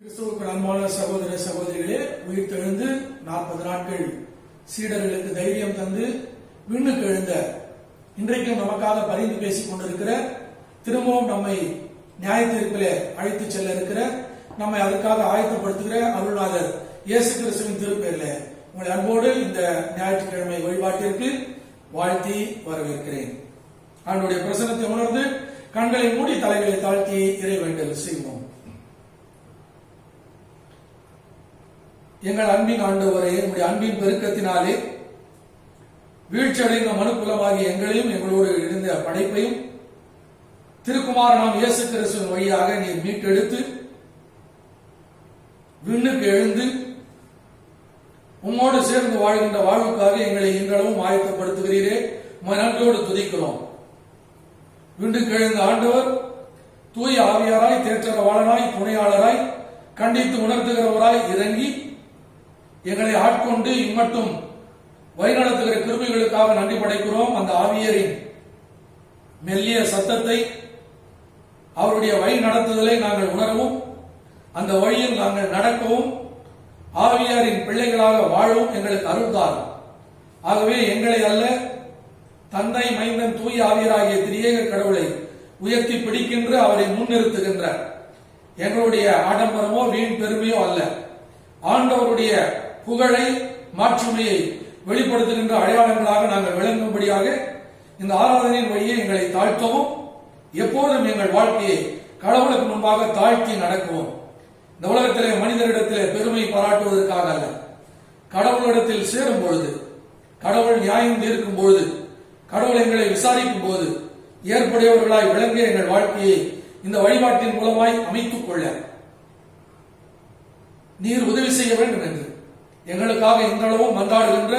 கிறிஸ்துவுக்கு அன்பான சகோதர சகோதரிகளே, உயிர்த்தெழுந்து 40 நாட்கள் சீடர்களுக்கு தைரியம் தந்து விண்ணுக்கு எழுந்த, இன்றைக்கும் நமக்காக பரிந்து பேசிக் கொண்டிருக்கிற, திரும்பவும் நம்மை நியாயத்தீர்ப்பிலே அழைத்து செல்ல இருக்கிற, நம்மை அதற்காக ஆயத்தப்படுத்துகிற அருள்நாதர் இயேசு கிறிஸ்துவின் திருப்பெயரிலே உங்களை அன்போடு இந்த ஞாயிற்றுக்கிழமை வழிபாட்டிற்கு வாழ்த்தி வரவேற்கிறேன். அவனுடைய பிரசனத்தை உணர்ந்து கண்களை மூடி தலைகளை தாழ்த்தி இறைவேண்டல் செய்வோம். எங்கள் அன்பின் ஆண்டவரே, உங்களுடைய அன்பின் பெருக்கத்தினாலே வீழ்ச்சியடைந்த மனுக்குலமாகிய எங்களையும் எங்களோடு இணைந்த படைப்பையும் திருக்குமாரனாம் இயேசு கிறிஸ்துவின் வழியாக நீர் மீட்டெடுத்து விண்ணுக்கு எழுந்து உம்மோடு சேர்ந்து வாழ்கின்ற வாழ்வுக்காக எங்களை எங்களவும் ஆயத்தப்படுத்துகிறீரே, நன்றியோடு துதிக்கிறோம். விண்ணுக்கு எழுந்த ஆண்டவர் தூய ஆவியாராய், தேற்றரவாளனாய், துணையாளராய், கண்டித்து உணர்த்துகிறவராய் இறங்கி எங்களை ஆட்கொண்டு இம்மட்டும் வழிநடத்துகிற கிருபைகளுக்காக நன்றி படைக்கிறோம். அந்த ஆவியரின் மெல்லிய சத்தத்தை, அவருடைய வழி நடத்துதலை நாங்கள் உணரவும், அந்த வழியில் நாங்கள் நடக்கவும், ஆவியாரின் பிள்ளைகளாக வாழவும் எங்களுக்கு அருள்தார். ஆகவே எங்களை அல்ல, தந்தை, மைந்தன், தூய ஆவியராகிய திரியேக கடவுளை உயர்த்தி பிடிக்கின்ற, அவரை முன்னிறுத்துகின்ற எங்களுடைய ஆடம்பரமோ வீண் பெருமையோ அல்ல, ஆண்டவருடைய புகழை, மாட்சிமையை வெளிப்படுத்துகின்ற அடையாளங்களாக நாங்கள் விளங்கும்படியாக இந்த ஆராதனையின் வழியே எங்களை தாழ்த்தவும், எப்போதும் எங்கள் வாழ்க்கையை கடவுளுக்கு முன்பாக தாழ்த்தி நடக்கவும். இந்த உலகத்திலே மனிதரிடத்திலே பெருமை பாராட்டுவதற்காக அல்ல, கடவுளிடத்தில் சேரும் பொழுது, கடவுள் நியாயம் தீர்க்கும் பொழுது, கடவுள் எங்களை விசாரிக்கும் போது ஏற்புடையவர்களாய் விளங்கிய எங்கள் வாழ்க்கையை இந்த வழிபாட்டின் மூலமாய் அமைத்துக் கொள்ள நீர் உதவி செய்ய வேண்டும் என்று எங்களுக்காக இன்றளவும் மன்றாடுகின்ற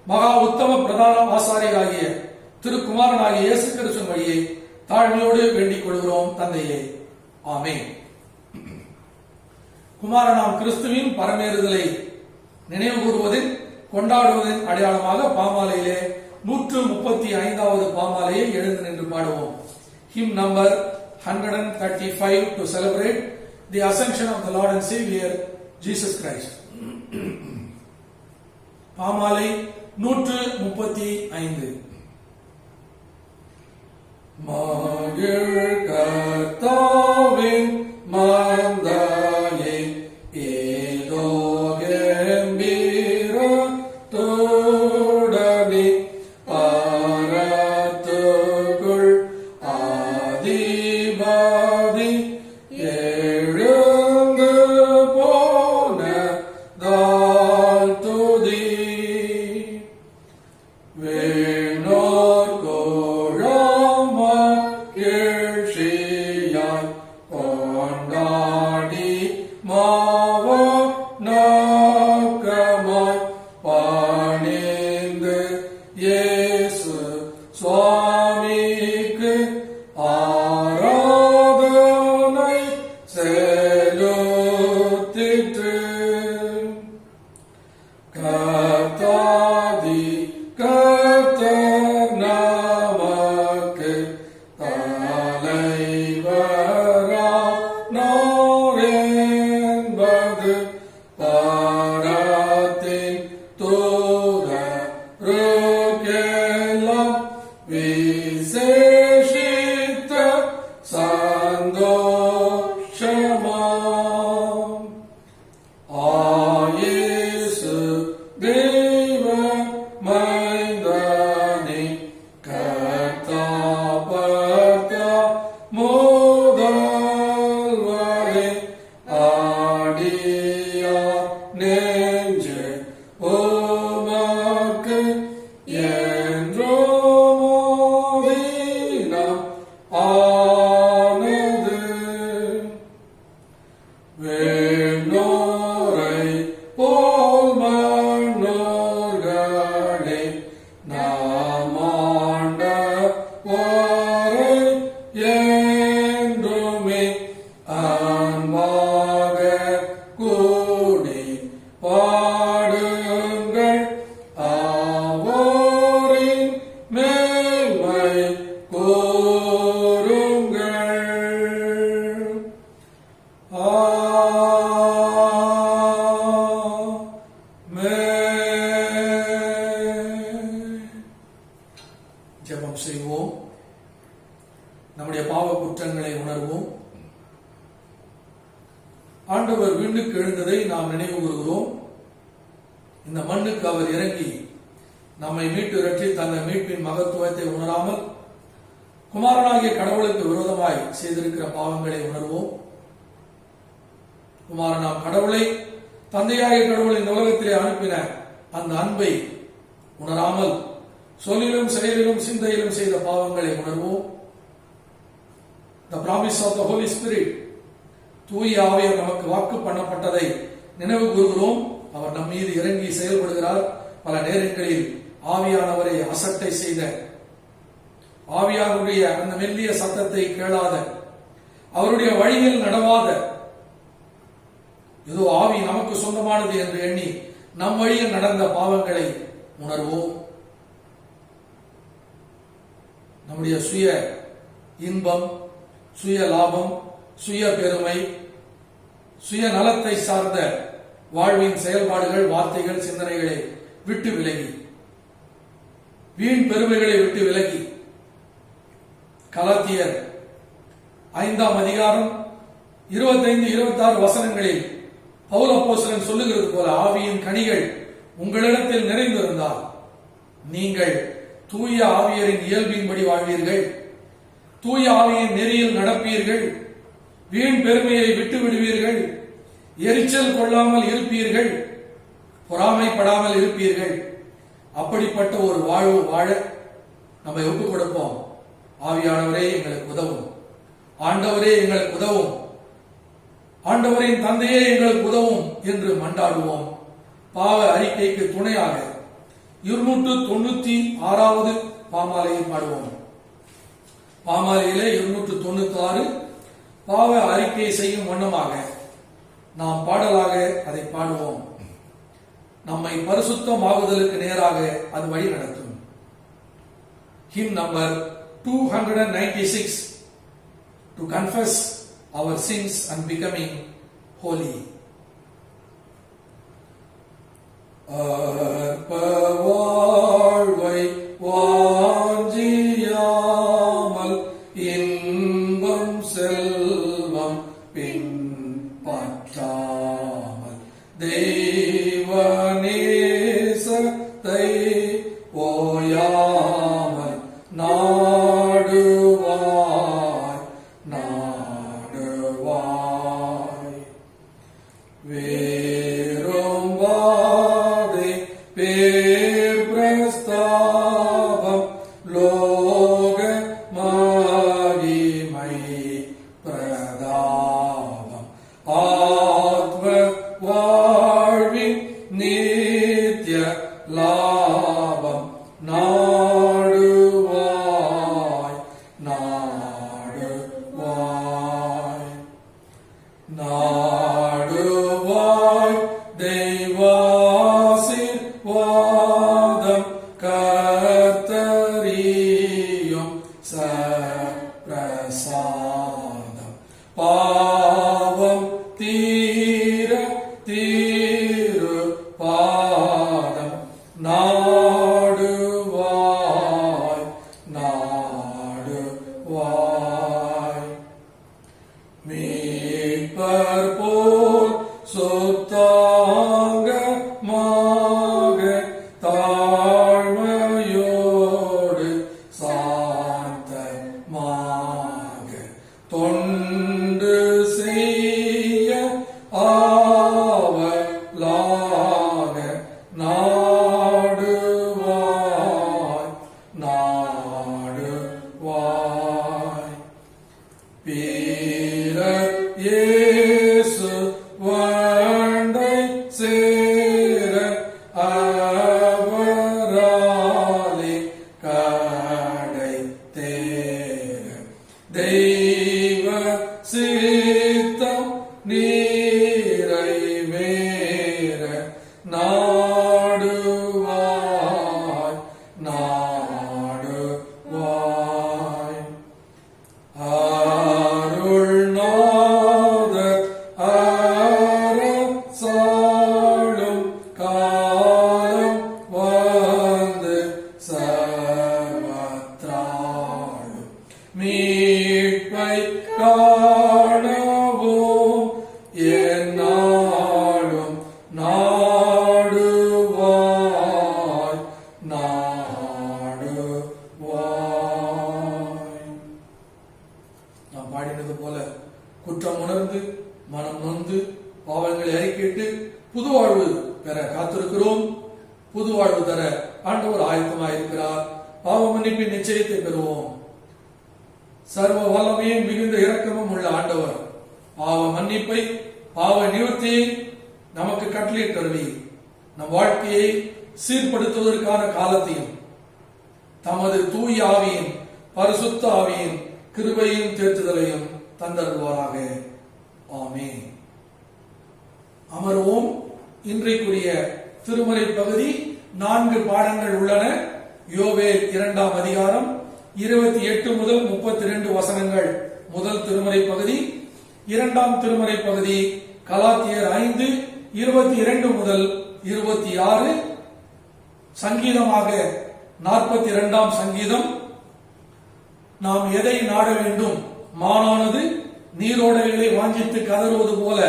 மகா உத்தம பிரதான ஆசாரியராகிய திருக்குமாரனாகிய இயேசு கிறிஸ்துவின் வழியை தாழ்மையோடு வேண்டிக் கொள்கிறோம் தந்தையே. ஆமென். குமாரனாம் கிறிஸ்துவின் பரமேறுதலை நினைவு கூறுவதில், கொண்டாடுவதன் அடையாளமாக பாமாலையிலே 135வது பாமாலையை எழுந்து நின்று பாடுவோம். Hymn number 135 to celebrate the ascension of the Lord and Savior Jesus Christ. பாமாலை 135. மகிழ் கர்த்தாவின் மந்தாயே, ஏதோ கம்பீரத்துடனே பரத்துக்குள் ஆதிபதி எழுந்து போன தாழ்த்துதி. வேணோர் கோழாம கீழ்ச்சியாய் கொண்டாடி மாவ நக்கமாய் பணிந்து இயேசு சுவாமிக்கு ஆராதனை செலுத்திற்று. கர்த்தாதி கர்த்தர் நமக்கு தலைவரானார் என்பது பரத்தின் தூதருக்கெல்லாம் விசேஷித்த சந்தோஷமாம். ஆயேசு தேவ மைந்தனே, கர்த்தாபர்த்தா முதல்வரே, ஆடியார் நெஞ்சு உமக்கு என்றும் மோதினம் ஆனது. வேணோரை போல் மன்னோர்களே, நாம் ஆண்டவரை என்றுமே அன்பாக கூடி பாடுங்கள், அவரின் மேன்மை கூறுங்கள். ஆண்டவர் விண்ணுக்கு எழுந்ததை நாம் நினைவு கூறுகிறோம். இந்த மண்ணுக்கு அவர் இறங்கி நம்மை மீட்டு ரட்சித்த அந்த மீட்பின் மகத்துவத்தை உணராமல் குமாரனாகிய கடவுளுக்கு விரோதமாய் செய்திருக்கிற பாவங்களை உணர்வோம். குமாரனாம் கடவுளை, தந்தையாகிய கடவுளை இந்த உலகத்திலே அனுப்பின அந்த அன்பை உணராமல் சொல்லிலும் செயலிலும் சிந்தையிலும் செய்த பாவங்களை உணர்வோம். The promise of the Holy Spirit, தூய ஆவியார் நமக்கு வாக்கு பண்ணப்பட்டதை நினைவு கூறுகிறோம். அவர் நம் மீது இறங்கி செயல்படுகிறார். பல நேரங்களில் ஆவியானவரை அசட்டை செய்த, ஆவியாருடைய அந்த மெல்லிய சத்தத்தை கேளாத, அவருடைய வழியில் நடவாத, ஏதோ ஆவி நமக்கு சொந்தமானது என்று எண்ணி நம் வழியில் நடந்த பாவங்களை உணர்வோம். நம்முடைய சுய இன்பம், சுய லாபம், சுய பெருமை, சுய நலத்தை சார்ந்த வாழ்வின் செயல்பாடுகள், வார்த்தைகள், சிந்தனைகளை விட்டு விலகி, வீண் பெருமைகளை விட்டு விலகி, கலாத்தியர் 5ஆம் அதிகாரம் 25-26 வசனங்களில் பவுல் அப்போஸ்தலன் சொல்லுகிறது போல, ஆவியின் கனிகள் உங்களிடத்தில் நிறைந்திருந்தால் நீங்கள் தூய ஆவியரின் இயல்பின்படி வாழ்வீர்கள், தூய ஆவியின் நெறியில் நடப்பீர்கள், வீண் பெருமையை விட்டு விடுவீர்கள், எரிச்சல் கொள்ளாமல் இருப்பீர்கள், பொறாமைப்படாமல் இருப்பீர்கள். அப்படிப்பட்ட ஒரு வாழ்வு வாழ நம்மை ஒப்புக் கொடுப்போம். ஆவியானவரே எங்களுக்கு உதவும், ஆண்டவரே எங்களுக்கு உதவும், ஆண்டவரின் தந்தையே எங்களுக்கு உதவும் என்று மன்றாடுவோம். பாவ அறிக்கைக்கு துணையாக 296வது பாமாலையை பாடுவோம். பாமாலையிலே 296 பாவ அறிக்கை செய்யும் வண்ணமாக நாம் பாடலாக அதை பாடுவோம். நம்மை பரிசுத்தமாகுதலுக்கு நேராக அது வழி நடத்தும். Hymn number 296, to confess our sins and becoming holy. அற்ப வாழ்வை வாஞ்சியாமல் இன்பம் செல்வம் பின்பற்றாமல் தெய்வ நேசத்தை ஓயாமல் நாடுவாய் நாடுவாய். வேறும் வாதை பேர் பிரஸ்தாபம் லோக மகிமை பிரதாபம் ஆத்ம வாழ்வின் நித்ய லாபம் நாடுவாய் நாடுவாய் நாடுவாய். தெய்வாசீர்வாதம் கர்த்தரியும் சப்பிரசாதம் பாவம் தீர தீரு பாதம் நாடுவாய் நாடுவாய். மீட்பர் போல் சொத்தாங்கமாக தாழ்மையோடு சாந்தமாக தொண்டு செய்ய ஆவலாக நாடுவாய் நாடுவாய். பிற இயேசு வண்டை பாவங்களை அறிக்கையிட்டு புது வாழ்வு பெற காத்திருக்கிறோம். புது வாழ்வு தர ஆண்டவர் ஆயத்தமாயிருக்கிறார். பாவ மன்னிப்பின் நிச்சயத்தை பெறுவோம். சர்வ வல்லமையும் மிகுந்த இரக்கமும் உள்ள ஆண்டவர் பாவ மன்னிப்பை, பாவ நிவர்த்தியை நமக்கு கட்டளையிட்டருளி நம் வாழ்க்கையை சீர்படுத்துவதற்கான காலத்தையும் தமது தூய ஆவியின், பரிசுத்த ஆவியின் கிருபையும் தேற்றுதலையும் தந்தருள்வாராக. ஆமென். அமர்வோம். இன்றைக்குரிய திருமறை பகுதி 4 பாடங்கள் உள்ளன. யோவேல் 2ஆம் அதிகாரம் 28 முதல் 32 வசனங்கள் முதல் திருமறை பகுதி. 2ஆம் திருமறை பகுதி கலாத்தியர் 5 22 முதல் 26. சங்கீதமாக 42ஆம் சங்கீதம். நாம் எதை நாட வேண்டும்? மானானது நீரோடைகளை வாஞ்சித்து கதறுவது போல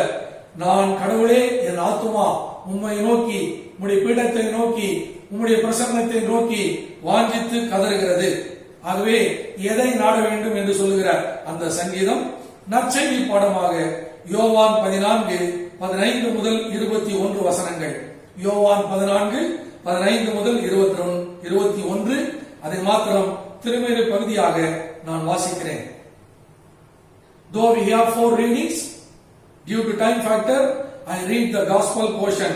நான் கடவுளே, என் ஆத்துமா உம்மை நோக்கி, உம்முடைய பீடத்தை நோக்கி, உம்முடைய பிரசன்னத்தை நோக்கி வாஞ்சித்து கதறுகிறது. ஆகவே எதை நாட வேண்டும் என்று சொல்லுகிற அந்த சங்கீதம். நற்செய்தி பாடமாக யோவான் 14:15 முதல் 21 வசனங்கள். யோவான் 14:15 முதல் 21. அதை மாத்திரம் திருமறை பகுதியாக நான் வாசிக்கிறேன். Though we have 4 readings, due to time factor, I read the gospel portion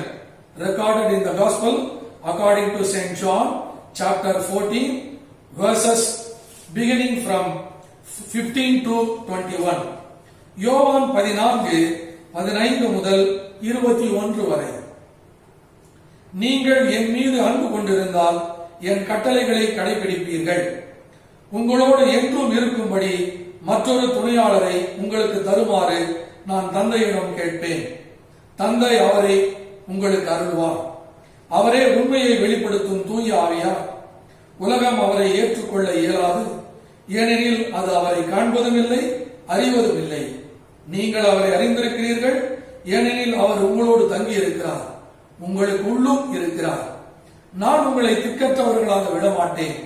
recorded in the gospel according to St. John, chapter 14, verses beginning from 15 to 21. யோவான் 14:15 முதல் 21 வரை. நீங்கள் என் மீது அன்பு கொண்டிருந்தால் என் கட்டளைகளை கடைபிடிப்பீர்கள். உங்களோடு என்றும் இருக்கும்படி மற்றொரு துணையாளரை உங்களுக்கு தருமாறு நான் தந்தையிடம் கேட்பேன். தந்தை அவரை உங்களுக்கு அருள்வார். அவரே உண்மையை வெளிப்படுத்தும் தூய ஆவியார். உலகம் அவரை ஏற்றுக்கொள்ள இயலாது, ஏனெனில் அது அவரை காண்பதும் இல்லை, அறிவதும் இல்லை. நீங்கள் அவரை அறிந்திருக்கிறீர்கள், ஏனெனில் அவர் உங்களோடு தங்கி இருக்கிறார், உங்களுக்கு உள்ளும் இருக்கிறார். நான் உங்களை திக்கற்றவர்களாக விடமாட்டேன்,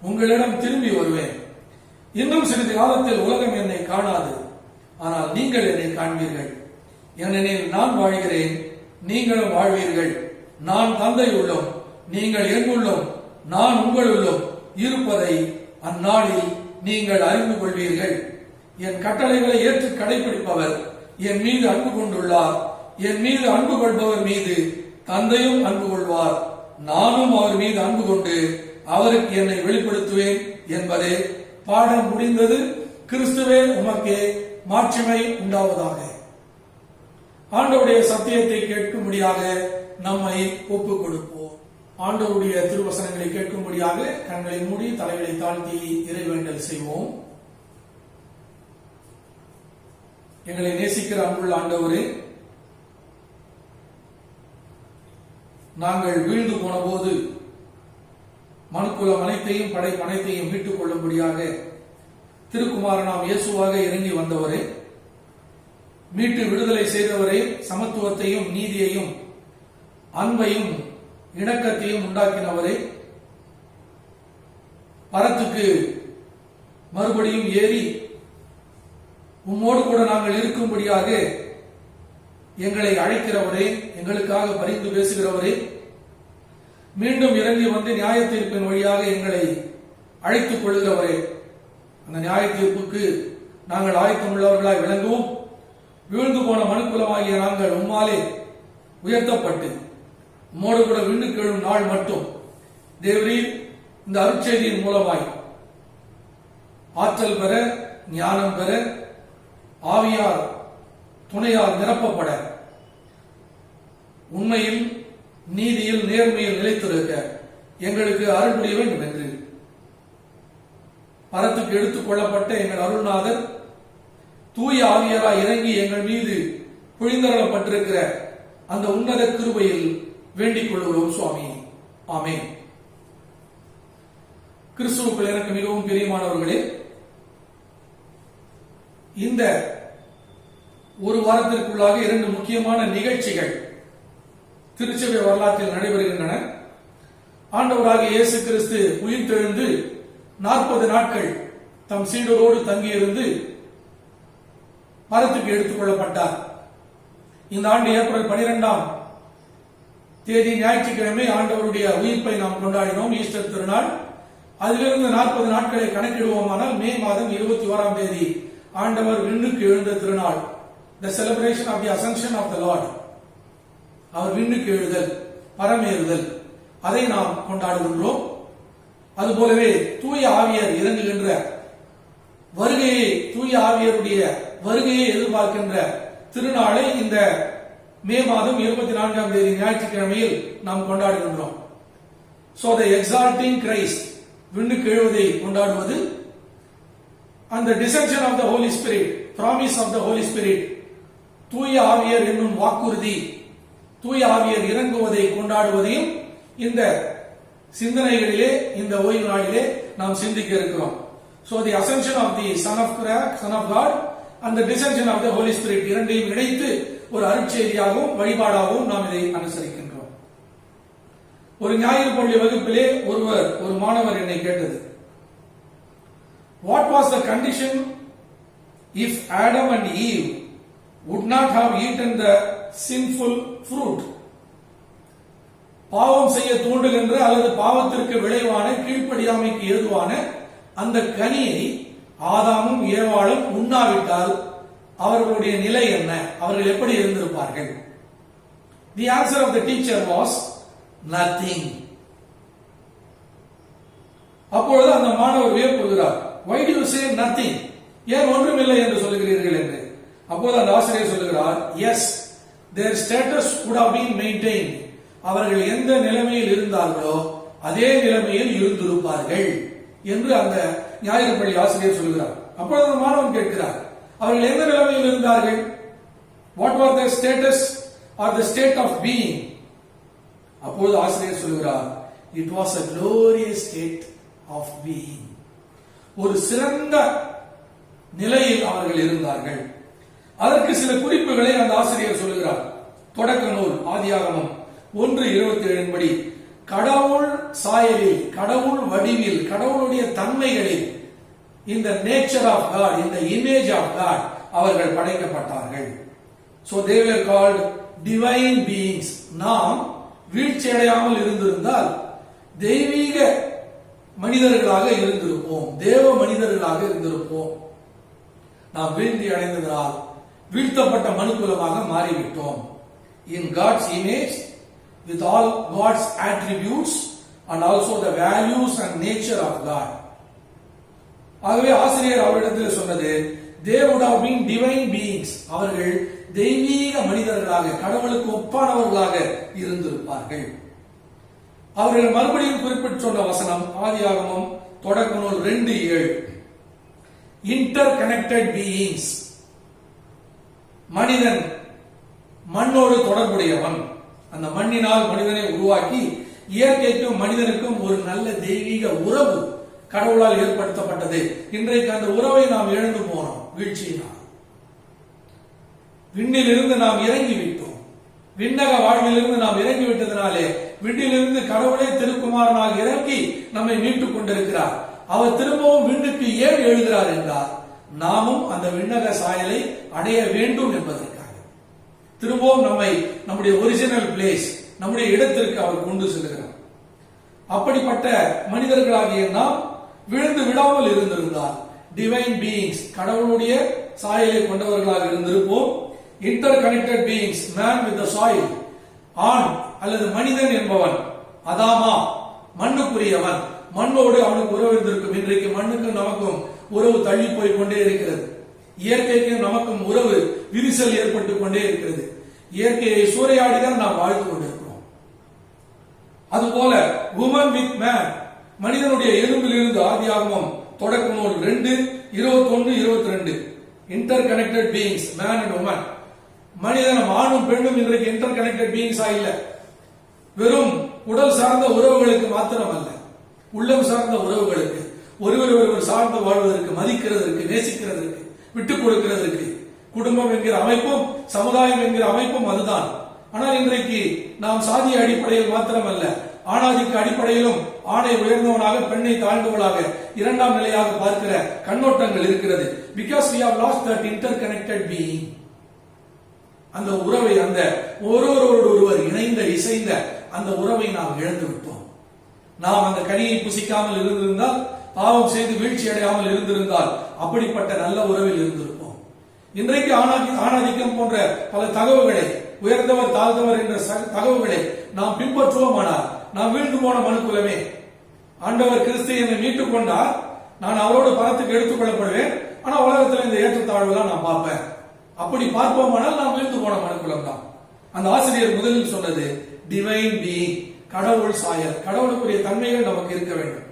உங்களிடம் திரும்பி வருவேன். இன்னும் சிறிது காலத்தில் உலகம் என்னை காணாது, ஆனால் நீங்கள் என்னை காண்பீர்கள். ஏனெனில் நான் வாழ்கிறேன், நீங்களும் வாழ்வீர்கள். நான் தந்தை உள்ளும், நீங்கள் என் உள்ளும், நான் உங்களுள்ளும் இருப்பதை அந்நாளில் நீங்கள் அறிந்து கொள்வீர்கள். என் கட்டளைகளை ஏற்று கடைபிடிப்பவர் என் மீது அன்பு கொண்டுள்ளார். என் மீது அன்பு கொள்பவர் மீது தந்தையும் அன்பு கொள்வார். நானும் அவர் மீது அன்பு கொண்டு அவருக்கு என்னை வெளிப்படுத்துவேன் என்பதே. பாடம் முடிந்தது. கிறிஸ்துவே உமக்கே மாட்சிமை உண்டாவதாக. ஆண்டவருடைய சத்தியத்தை கேட்கும்படியாக நம்மை ஒப்புக் கொடுப்போம். ஆண்டவருடைய திருவசனங்களை கேட்கும்படியாக கண்களை மூடி தலைகளை தாழ்த்தி இறைவேண்டல் செய்வோம். எங்களை நேசிக்கிற அன்புள்ள ஆண்டவரே, நாங்கள் வீழ்ந்து போன போது மனுக்குலம் அனைத்தையும் படைப்பு அனைத்தையும் மீட்டுக் கொள்ளும்படியாக திருக்குமாரனாம் இயேசுவாக இறங்கி வந்தவரே, மீட்டு விடுதலை செய்தவரே, சமத்துவத்தையும் நீதியையும் அன்பையும் இணக்கத்தையும் உண்டாக்கினவரே, பரத்துக்கு மறுபடியும் ஏறி உம்மோடு கூட நாங்கள் இருக்கும்படியாக எங்களை அழைக்கிறவரே, எங்களுக்காக பரிந்து பேசுகிறவரே, மீண்டும் இறங்கி வந்து நியாய தீர்ப்பின் வழியாக எங்களை அழைத்துக் கொள்கிறவரே, அந்த நியாய தீர்ப்புக்கு நாங்கள் ஆயத்தமுள்ளவர்களாய் விளங்குவோம். வீழ்ந்து போன மனுக்குலமாகிய நாங்கள் உம்மாலே உயர்த்தப்பட்டு உம்மோடு கூட விண்ணுக்கு எழும் நாள் மட்டும் தேவரீர் இந்த அருட்செய்தியின் மூலமாய் ஆற்றல் பெற, ஞானம் பெற, ஆவியார் துணையால் நிரப்பப்பட, உண்மையில் நீதியில் நேர்மையில் நிலைத்திருக்க எங்களுக்கு அருள் புரிய வேண்டும் என்று பரத்துக்கு எடுத்துக் கொள்ளப்பட்ட எங்கள் அருள்நாதர் தூய ஆவியராய் இறங்கி எங்கள் மீது பொழிந்தரப்பட்டிருக்கிற அந்த உன்னத கிருபையில் வேண்டிக் கொள்கிறோம் சுவாமி. ஆமென். கிறிஸ்துவுக்குள் எனக்கு மிகவும் பிரியமானவர்களே, இந்த ஒரு வாரத்திற்குள்ளாக 2 முக்கியமான நிகழ்ச்சிகள் திருச்சபை வரலாற்றில் நடைபெறுகின்றன. ஆண்டவராகிய இயேசு கிறிஸ்து உயிர்த்தெழுந்து 40 நாட்கள் தம் சீடரோடு தங்கியிருந்து மரத்துக்கு எடுத்துக் கொள்ளப்பட்டார். இந்த ஆண்டு ஏப்ரல் 12ஆம் தேதி ஞாயிற்றுக்கிழமை ஆண்டவருடைய உயிர்ப்பை நாம் கொண்டாடினோம், ஈஸ்டர் திருநாள். அதிலிருந்து 40 நாட்களை கணக்கிடுவோமானால் மே மாதம் 21ஆம் தேதி ஆண்டவர் விண்ணுக்கு எழுந்த திருநாள், the celebration of the ascension of the Lord. அவர் விண்ணுக்கு எழுதல், பரமேறுதல், அதை நாம் கொண்டாடுகின்றோம். அதுபோலவே தூய ஆவியர் இறங்குகின்ற வருகையை, தூய ஆவியருடைய வருகையை எதிர்பார்க்கின்ற திருநாளை இந்த மே மாதம் 24ஆம் தேதி ஞாயிற்றுக்கிழமையில் நாம் கொண்டாடுகின்றோம். So the exalting Christ, விண்ணுக்கு எழுவதை கொண்டாடுவது, அந்த descension of the Holy Spirit, promise of the Holy Spirit, தூய ஆவியர் என்னும் வாக்குறுதி, தூய ஆவியர் இறங்குவதை கொண்டாடுவதையும் இந்த சிந்தனைகளிலே, இந்த ஓய்வு நாளிலே நாம் சிந்திக்க இருக்கிறோம். So the ascension of the Son of God and the descension of the Holy Spirit, இரண்டையும் இணைத்து ஒரு அருட்செய்தியாகவும் வழிபாடாகவும் நாம் இதை அனுசரிக்கின்றோம். ஒரு ஞாயிறு பள்ளி வகுப்பிலே ஒரு மாணவர் என்னை கேட்டது, what was the condition if Adam and Eve would not have eaten the sinful fruit? பாவம் செய்ய தூண்டுகின்ற அல்லது பாவத்திற்கு விளைவான, கீழ்ப்படியாமைக்கு ஏதுவான அந்த கனியை ஆதாமும் ஏவாளும் உண்ணாவிட்டால் அவர்களுடைய நிலை என்ன, அவர்கள் எப்படி இருந்திருப்பார்கள்? The answer of the teacher was nothing. அப்பொழுது அந்த மாணவர் வியப்புகிறார், why do you say nothing? ஏன் ஒன்றுமில்லை என்று சொல்லுகிறீர்கள் என்று. அப்போது அந்த ஆசிரியர் சொல்லுகிறார், yes, their status would have been maintained. அவர்கள் எந்த நிலைமையில் இருந்தார்களோ அதே நிலைமையில் இருந்திருப்பார்கள் என்று அந்த ஞாயிறு பள்ளி ஆசிரியர் சொல்கிறார். அப்பொழுது அந்த மாணவன் கேட்கிறார், அவர்கள் எந்த நிலைமையில் இருந்தார்கள்? What was their status or the state of being? அப்பொழுது ஆசிரியர் சொல்கிறார், it was a glorious state of being. ஒரு சிறந்த நிலையில் அவர்கள் இருந்தார்கள். அதற்கு சில குறிப்புகளை அந்த ஆசிரியர் சொல்கிறார். தொடக்க நூல் ஆதியாகமம் 1:27 படி, கடவுள் சாயலில், கடவுள் வடிவில், கடவுளுடைய தன்மைகளில், இந்த நேச்சர் ஆஃப் காட், இந்த இமேஜ் ஆஃப் காட் அவர்கள் படைக்கப்பட்டார்கள். So they were called divine beings. நாம் வீழ்ச்சி அடையாமல் இருந்திருந்தால் தெய்வீக மனிதர்களாக இருந்திருப்போம், தேவ மனிதர்களாக இருந்திருப்போம். நாம் வீழ்ச்சி அடைந்ததால் வீழ்த்தப்பட்ட மனுக்குலமாக மாறிவிட்டோம். In God's image, with all God's attributes and also the values and nature of God. ஆகவே ஆசிரியர் அவரிடத்தில் சொன்னது, they would have been divine beings. அவர்கள் தெய்வீக மனிதர்களாக, கடவுளுக்கு ஒப்பானவர்களாக இருந்திருப்பார்கள். அவர்கள் மறுபடியும் குறிப்பிட்டு சொன்ன வசனம் ஆதியாகமம் தொடக்க நூல் 2:7, இன்டர்கனெக்டட் பீயிங்ஸ். மனிதன் மண்ணோடு தொடர்புடையவன். அந்த மண்ணினால் மனிதனை உருவாக்கி இயற்கைக்கும் மனிதனுக்கும் ஒரு நல்ல தெய்வீக உறவு கடவுளால் ஏற்படுத்தப்பட்டது. இன்றைக்கு அந்த உறவை நாம் இழந்து போனோம் வீழ்ச்சியினால். விண்ணிலிருந்து நாம் இறங்கிவிட்டோம். விண்ணக வாழ்விலிருந்து நாம் இறங்கிவிட்டதனாலே விண்ணிலிருந்து கடவுளே திருக்குமாரனாக இறங்கி நம்மை மீட்டுக் கொண்டிருக்கிறார். அவர் திரும்பவும் விண்ணுக்கு ஏன் எழுகிறார் என்றால், நாமும் அந்த விண்ணக சாயலை அடைய வேண்டும் என்பதற்காக. திரும்பவும் நம்மை நம்முடைய ஒரிஜினல் பிளேஸ், நம்முடைய இடத்திற்கு அவர் கொண்டு செல்கிறார். அப்படிப்பட்ட மனிதர்களாகிய நாம் விழுந்து விடாமல் இருந்திருந்தால் டிவைன் பீயிங்ஸ், கடவுளுடைய சாயலை கொண்டவர்களாக இருந்திருப்போம். Inter connected beings, man with the soil. ஆண் அல்லது மனிதன் என்பவன் அதாமா, மண்ணுக்குரியவன், மண்ணோடு அவனுக்கு உறவு இருந்திருக்கும். இன்றைக்கு மண்ணுக்கும் நமக்கும் உறவு தள்ளி போய் கொண்டே இருக்கிறது. இயற்கைக்கும் நமக்கும் உறவு விரிசல் ஏற்பட்டுக் கொண்டே இருக்கிறது. இயற்கையை சூறையாடிதான் நாம் வாழ்ந்து கொண்டிருக்கிறோம். அதுபோல உமன் வித் மேன், மனிதனுடைய எலும்பிலிருந்து ஆதியாகமம் தொடக்க நூல் 2:21-22, interconnected beings, man and woman. மனிதனும் ஆணும் பெண்ணும் இன்றைக்கு இன்டர் கனெக்டட் பீயிங்ஸா இல்ல. வெறும் உடல் சார்ந்த உறவுகளுக்கு மாத்திரம் அல்ல, உள்ளம் சார்ந்த உறவுகளுக்கு, ஒருவர் ஒருவர் சார்ந்து வாழ்வதற்கு, மதிக்கிறதற்கு, நேசிக்கிறதற்கு, விட்டுக் கொடுக்கிறதற்கு. குடும்பம் என்கிற அமைப்பும் சமுதாயம் என்கிற அமைப்பும் அதுதான். ஆனால் இன்றைக்கு நாம் சாதிய அடிப்படையில் மாத்திரமல்ல, ஆணாதிக்க அடிப்படையிலும் ஆணை உயர்ந்தவனாக பெண்ணை தாழ்ந்தவளாக இரண்டாம் நிலையாக பார்க்கிற கண்ணோட்டங்கள் இருக்கிறது. Because we have lost that interconnected being. அந்த உறவை, அந்த ஒருவர் இணைந்த இசைந்த அந்த உறவை நாம் இழந்து விட்டோம். நாம் அந்த கனியை புசிக்காமல் இருந்திருந்தால், பாவம் செய்து வீழ்ச்சி அடையாமல் இருந்திருந்தால் அப்படிப்பட்ட நல்ல உறவில் இருந்திருப்போம். இன்றைக்கு ஆணாதிக்கம் போன்ற பல தகவல்களை, உயர்ந்தவர் தாழ்ந்தவர் என்ற தகவல்களை நாம் பின்பற்றுவோமானால் நாம் வீழ்ந்து போன மனுக்குலமே. ஆண்டவர் கிறிஸ்து என்னை மீட்டுக் கொண்டார், நான் அவரோடு பரத்துக்கு எடுத்துக் கொள்ளப்படுவேன், ஆனா உலகத்தில் இந்த ஏற்றத்தாழ்வுலாம் நான் பார்ப்பேன். அப்படி பார்ப்போமானால் நாம் வீழ்ந்து போன மனுக்குலம் தான். அந்த ஆசிரியர் முதலில் சொன்னது டிவைன் பீயிங், கடவுள் சாயல், கடவுளுக்குரிய தன்மைகள் நமக்கு இருக்க வேண்டும்.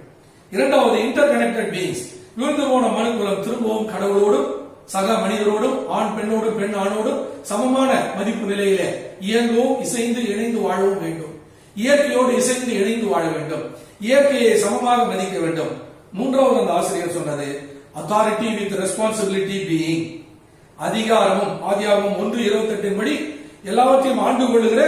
இரண்டாவது இன்டர் கனெக்டட் பீயிங்ஸ், வீழ்ந்து போன மனுக்குலம் திரும்பவும் கடவுளோடும் சக மனிதரோடும் ஆண் பெண்ணோடும் பெண் ஆணோடும் சமமான மதிப்பு நிலையில இயங்கவும் இசைந்து இணைந்து வாழவும் வேண்டும். இயற்கையோடு இசைந்து இணைந்து வாழ வேண்டும். இயற்கையை சமமாக மதிக்க வேண்டும். மூன்றாவது அந்த ஆசிரியர் சொன்னது அத்தாரிட்டி வித் ரெஸ்பான்சிபிலிட்டி பீயிங், அதிகாரமும், ஆதியாகமம் 1:28 படி எல்லாவற்றையும் ஆண்டு கொள்ளுகிற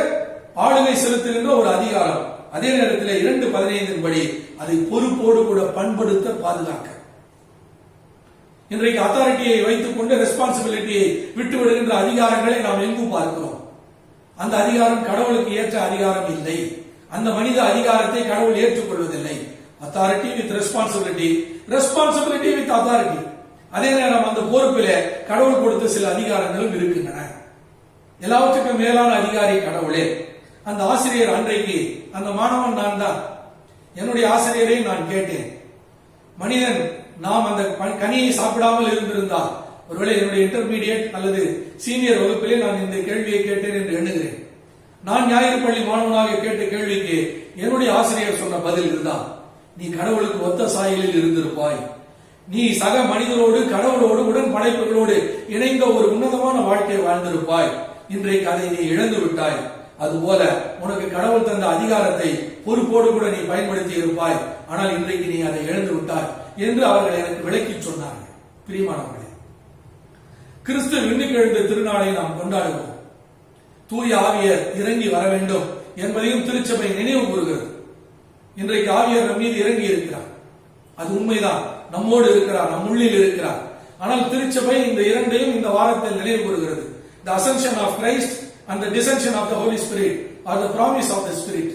ஆளுகை செலுத்துகின்ற ஒரு அதிகாரம், அதே நேரத்தில் 2:15 படி அதை பொறுப்போடு கூட பண்படுத்த பாதுகாக்க. இன்றைக்கு அத்தாரிட்டியை வைத்துக் கொண்டு ரெஸ்பான்சிபிலிட்டியை விட்டுவிடுகின்ற அதிகாரங்களை நாம் எங்கும் பார்க்கிறோம். அந்த அதிகாரம் கடவுளுக்கு ஏற்ற அதிகாரம் இல்லை. அந்த மனித அதிகாரத்தை கடவுள் ஏற்றுக்கொள்வதில்லை. Authority with responsibility, responsibility with authority. அதே நேரம் அந்த பொறுப்பிலே கடவுள் கொடுத்த சில அதிகாரங்களும் இருக்கின்றன. எல்லாவற்றுக்கும் மேலான அதிகாரி கடவுளே. அந்த ஆசிரியர் அன்றைக்கு, அந்த மாணவன் நான் தான், என்னுடைய ஆசிரியரை நான் கேட்டேன், மனிதன் நாம் அந்த கனியை சாப்பிடாமல் இருந்திருந்தால், ஒருவேளை என்னுடைய இன்டர்மீடியட் அல்லது சீனியர் வகுப்பிலே நான் இந்த கேள்வியை கேட்டேன் என்று எண்ணுகிறேன். நான் ஞாயிறு பள்ளி மாணவனாக கேட்ட கேள்விக்கு என்னுடைய ஆசிரியர் சொன்ன பதில் இதுதான்: நீ கடவுளுக்கு ஒத்த சாயலில் இருந்திருப்பாய், நீ சக மனிதரோடு கடவுளோடு உடன் படைப்புகளோடு இணைந்த ஒரு உன்னதமான வாழ்க்கையை வாழ்ந்திருப்பாய். இன்றைக்கு அதை நீ இழந்து விட்டாய். அதுபோல உனக்கு கடவுள் தந்த அதிகாரத்தை பொறுப்போடு கூட நீ பயன்படுத்தி இருப்பாய், ஆனால் இன்றைக்கு நீ அதை இழந்து விட்டாய் என்று அவர்கள் எனக்கு விளக்கி சொன்னார்கள். பிரியமானவர்களே, கிறிஸ்து விண்ணுக்கு எழுந்த திருநாளை நாம் கொண்டாடுவோம். தூய ஆவியர் இறங்கி வர வேண்டும் என்பதையும் திருச்சபை நினைவு கூறுகிறது. இன்றைக்கு ஆவியர் நம் மீது இறங்கி இருக்கிறார், அது உண்மைதான், நம்மோடு இருக்கிறார், நம் உள்ளில் இருக்கிறார். ஆனால் திருச்சபை இந்த இரண்டையும் இந்த வாரத்தில் நினைவு கூறுகிறது. The ascension of Christ and the descension of the Holy Spirit or the promise of the Spirit.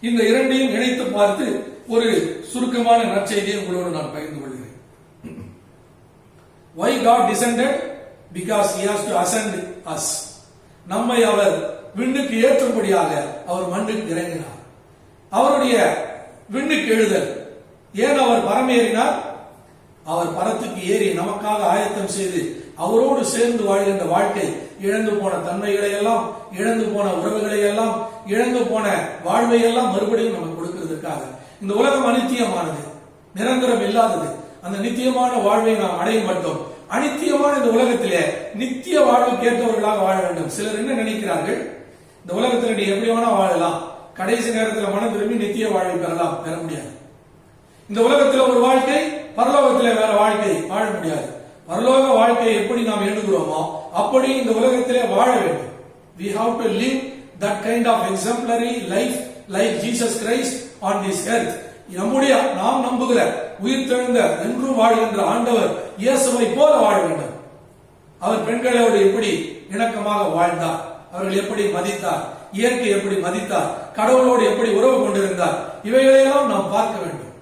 இந்த இரண்டையும் இணைத்து பார்த்து ஒரு சுருக்கமான நற்செய்தியை உங்களோடு நான் பகிர்ந்து கொள்கிறேன். Why God descended? Because he has to ascend us. நம்மை அவர் விண்ணுக்கு ஏற்றும்படியாக அவர் மண்ணுக்கு இறங்கினார். அவருடைய விண்ணுக்கு எழுதல், ஏன் அவர் பரமேறினார்? அவர் பரத்துக்கு ஏறி நமக்காக ஆயத்தம் செய்து அவரோடு சேர்ந்து வாழ்கின்ற வாழ்க்கை, இழந்து போன தன்மைகளை எல்லாம், இழந்து போன உறவுகளை எல்லாம், இழந்து போன வாழ்வை எல்லாம் மறுபடியும் நமக்கு கொடுக்கிறதுக்காக. இந்த உலகம் அனித்தியமானது, நிரந்தரம் இல்லாதது. அந்த நித்தியமான வாழ்வை நாம் அடைய மாட்டோம். அனித்தியமான இந்த உலகத்திலே நித்திய வாழ்வுக்கு ஏற்றவர்களாக வாழ வேண்டும். சிலர் என்ன நினைக்கிறார்கள், இந்த உலகத்தில் நீ எப்படி வேணா வாழலாம், கடைசி நேரத்தில் மனம் திரும்பி நித்திய வாழ்வை பெறலாம், பெற முடியாது. இந்த உலகத்தில் ஒரு வாழ்க்கை, பரலோகத்தில் வேற வாழ்க்கை வாழ முடியாது. பரலோக வாழ்க்கையை எப்படி நாம் எழுதுகிறோமோ அப்படி இந்த உலகத்திலே வாழ வேண்டும். We have to live that kind of exemplary life like Jesus Christ on this earth. நம்முடைய நாம் நம்புகிற உயிர்த்தெழுந்த என்றும் வாழ்கின்ற ஆண்டவர் இயேசுவை போல வாழ வேண்டும். அவர் பெண்களோடு எப்படி இணக்கமாக வாழ்ந்தார், அவர்கள் எப்படி மதித்தார், இயற்கை எப்படி மதித்தார், கடவுளோடு எப்படி உறவு கொண்டிருந்தார், இவைகளையெல்லாம் நாம் பார்க்க வேண்டும்.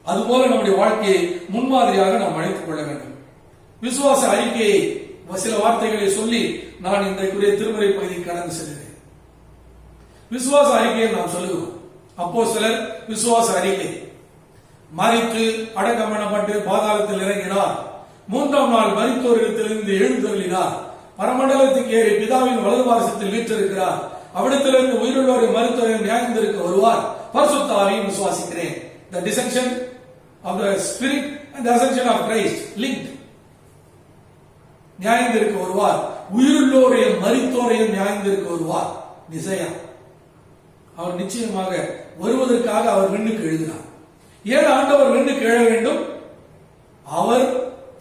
அதுபோல நம்முடைய வாழ்க்கையை முன்மாதிரியாக நாம் அழைத்துக் கொள்ள வேண்டும். விசுவாச அறிக்கையை சில வார்த்தைகளை சொல்லி நான் இன்றைக்குரிய திருமறை பகுதி கடந்து செல்கிறேன். விசுவாச அறிக்கையை நாம் சொல்லுகிறோம். அப்போஸ்தலர் விசுவாச அறிக்கை: மரித்து அடக்கம் பண்ணப்பட்டு பாதாளத்தில் இறங்கினார், 3ஆம் நாள் மரித்தோரிடத்திலிருந்து எழுந்தருளினார், பரமண்டலத்துக்கு ஏறி பிதாவின் வலது பாரசத்தில் வீற்றிருக்கிறார், அவிடத்திலிருந்து உயிருள்ளோரை மருத்துவரை நியாயந்திருக்க வருவார், பரிசுத்த ஆவியையும் விசுவாசிக்கிறேன். The descension of the Spirit and the ascension of Christ linked. நியாயந்திருக்க வருவார், உயிருள்ளோரையும் மரித்தோரையும் நியாயந்திருக்க வருவார். நிச்சயம் அவர் நிச்சயமாக வருவதற்காக அவர் விண்ணுக்கு எழுதினார். ஏன் ஆண்டவர் விண்ணுக்கு எழ வேண்டும்? அவர்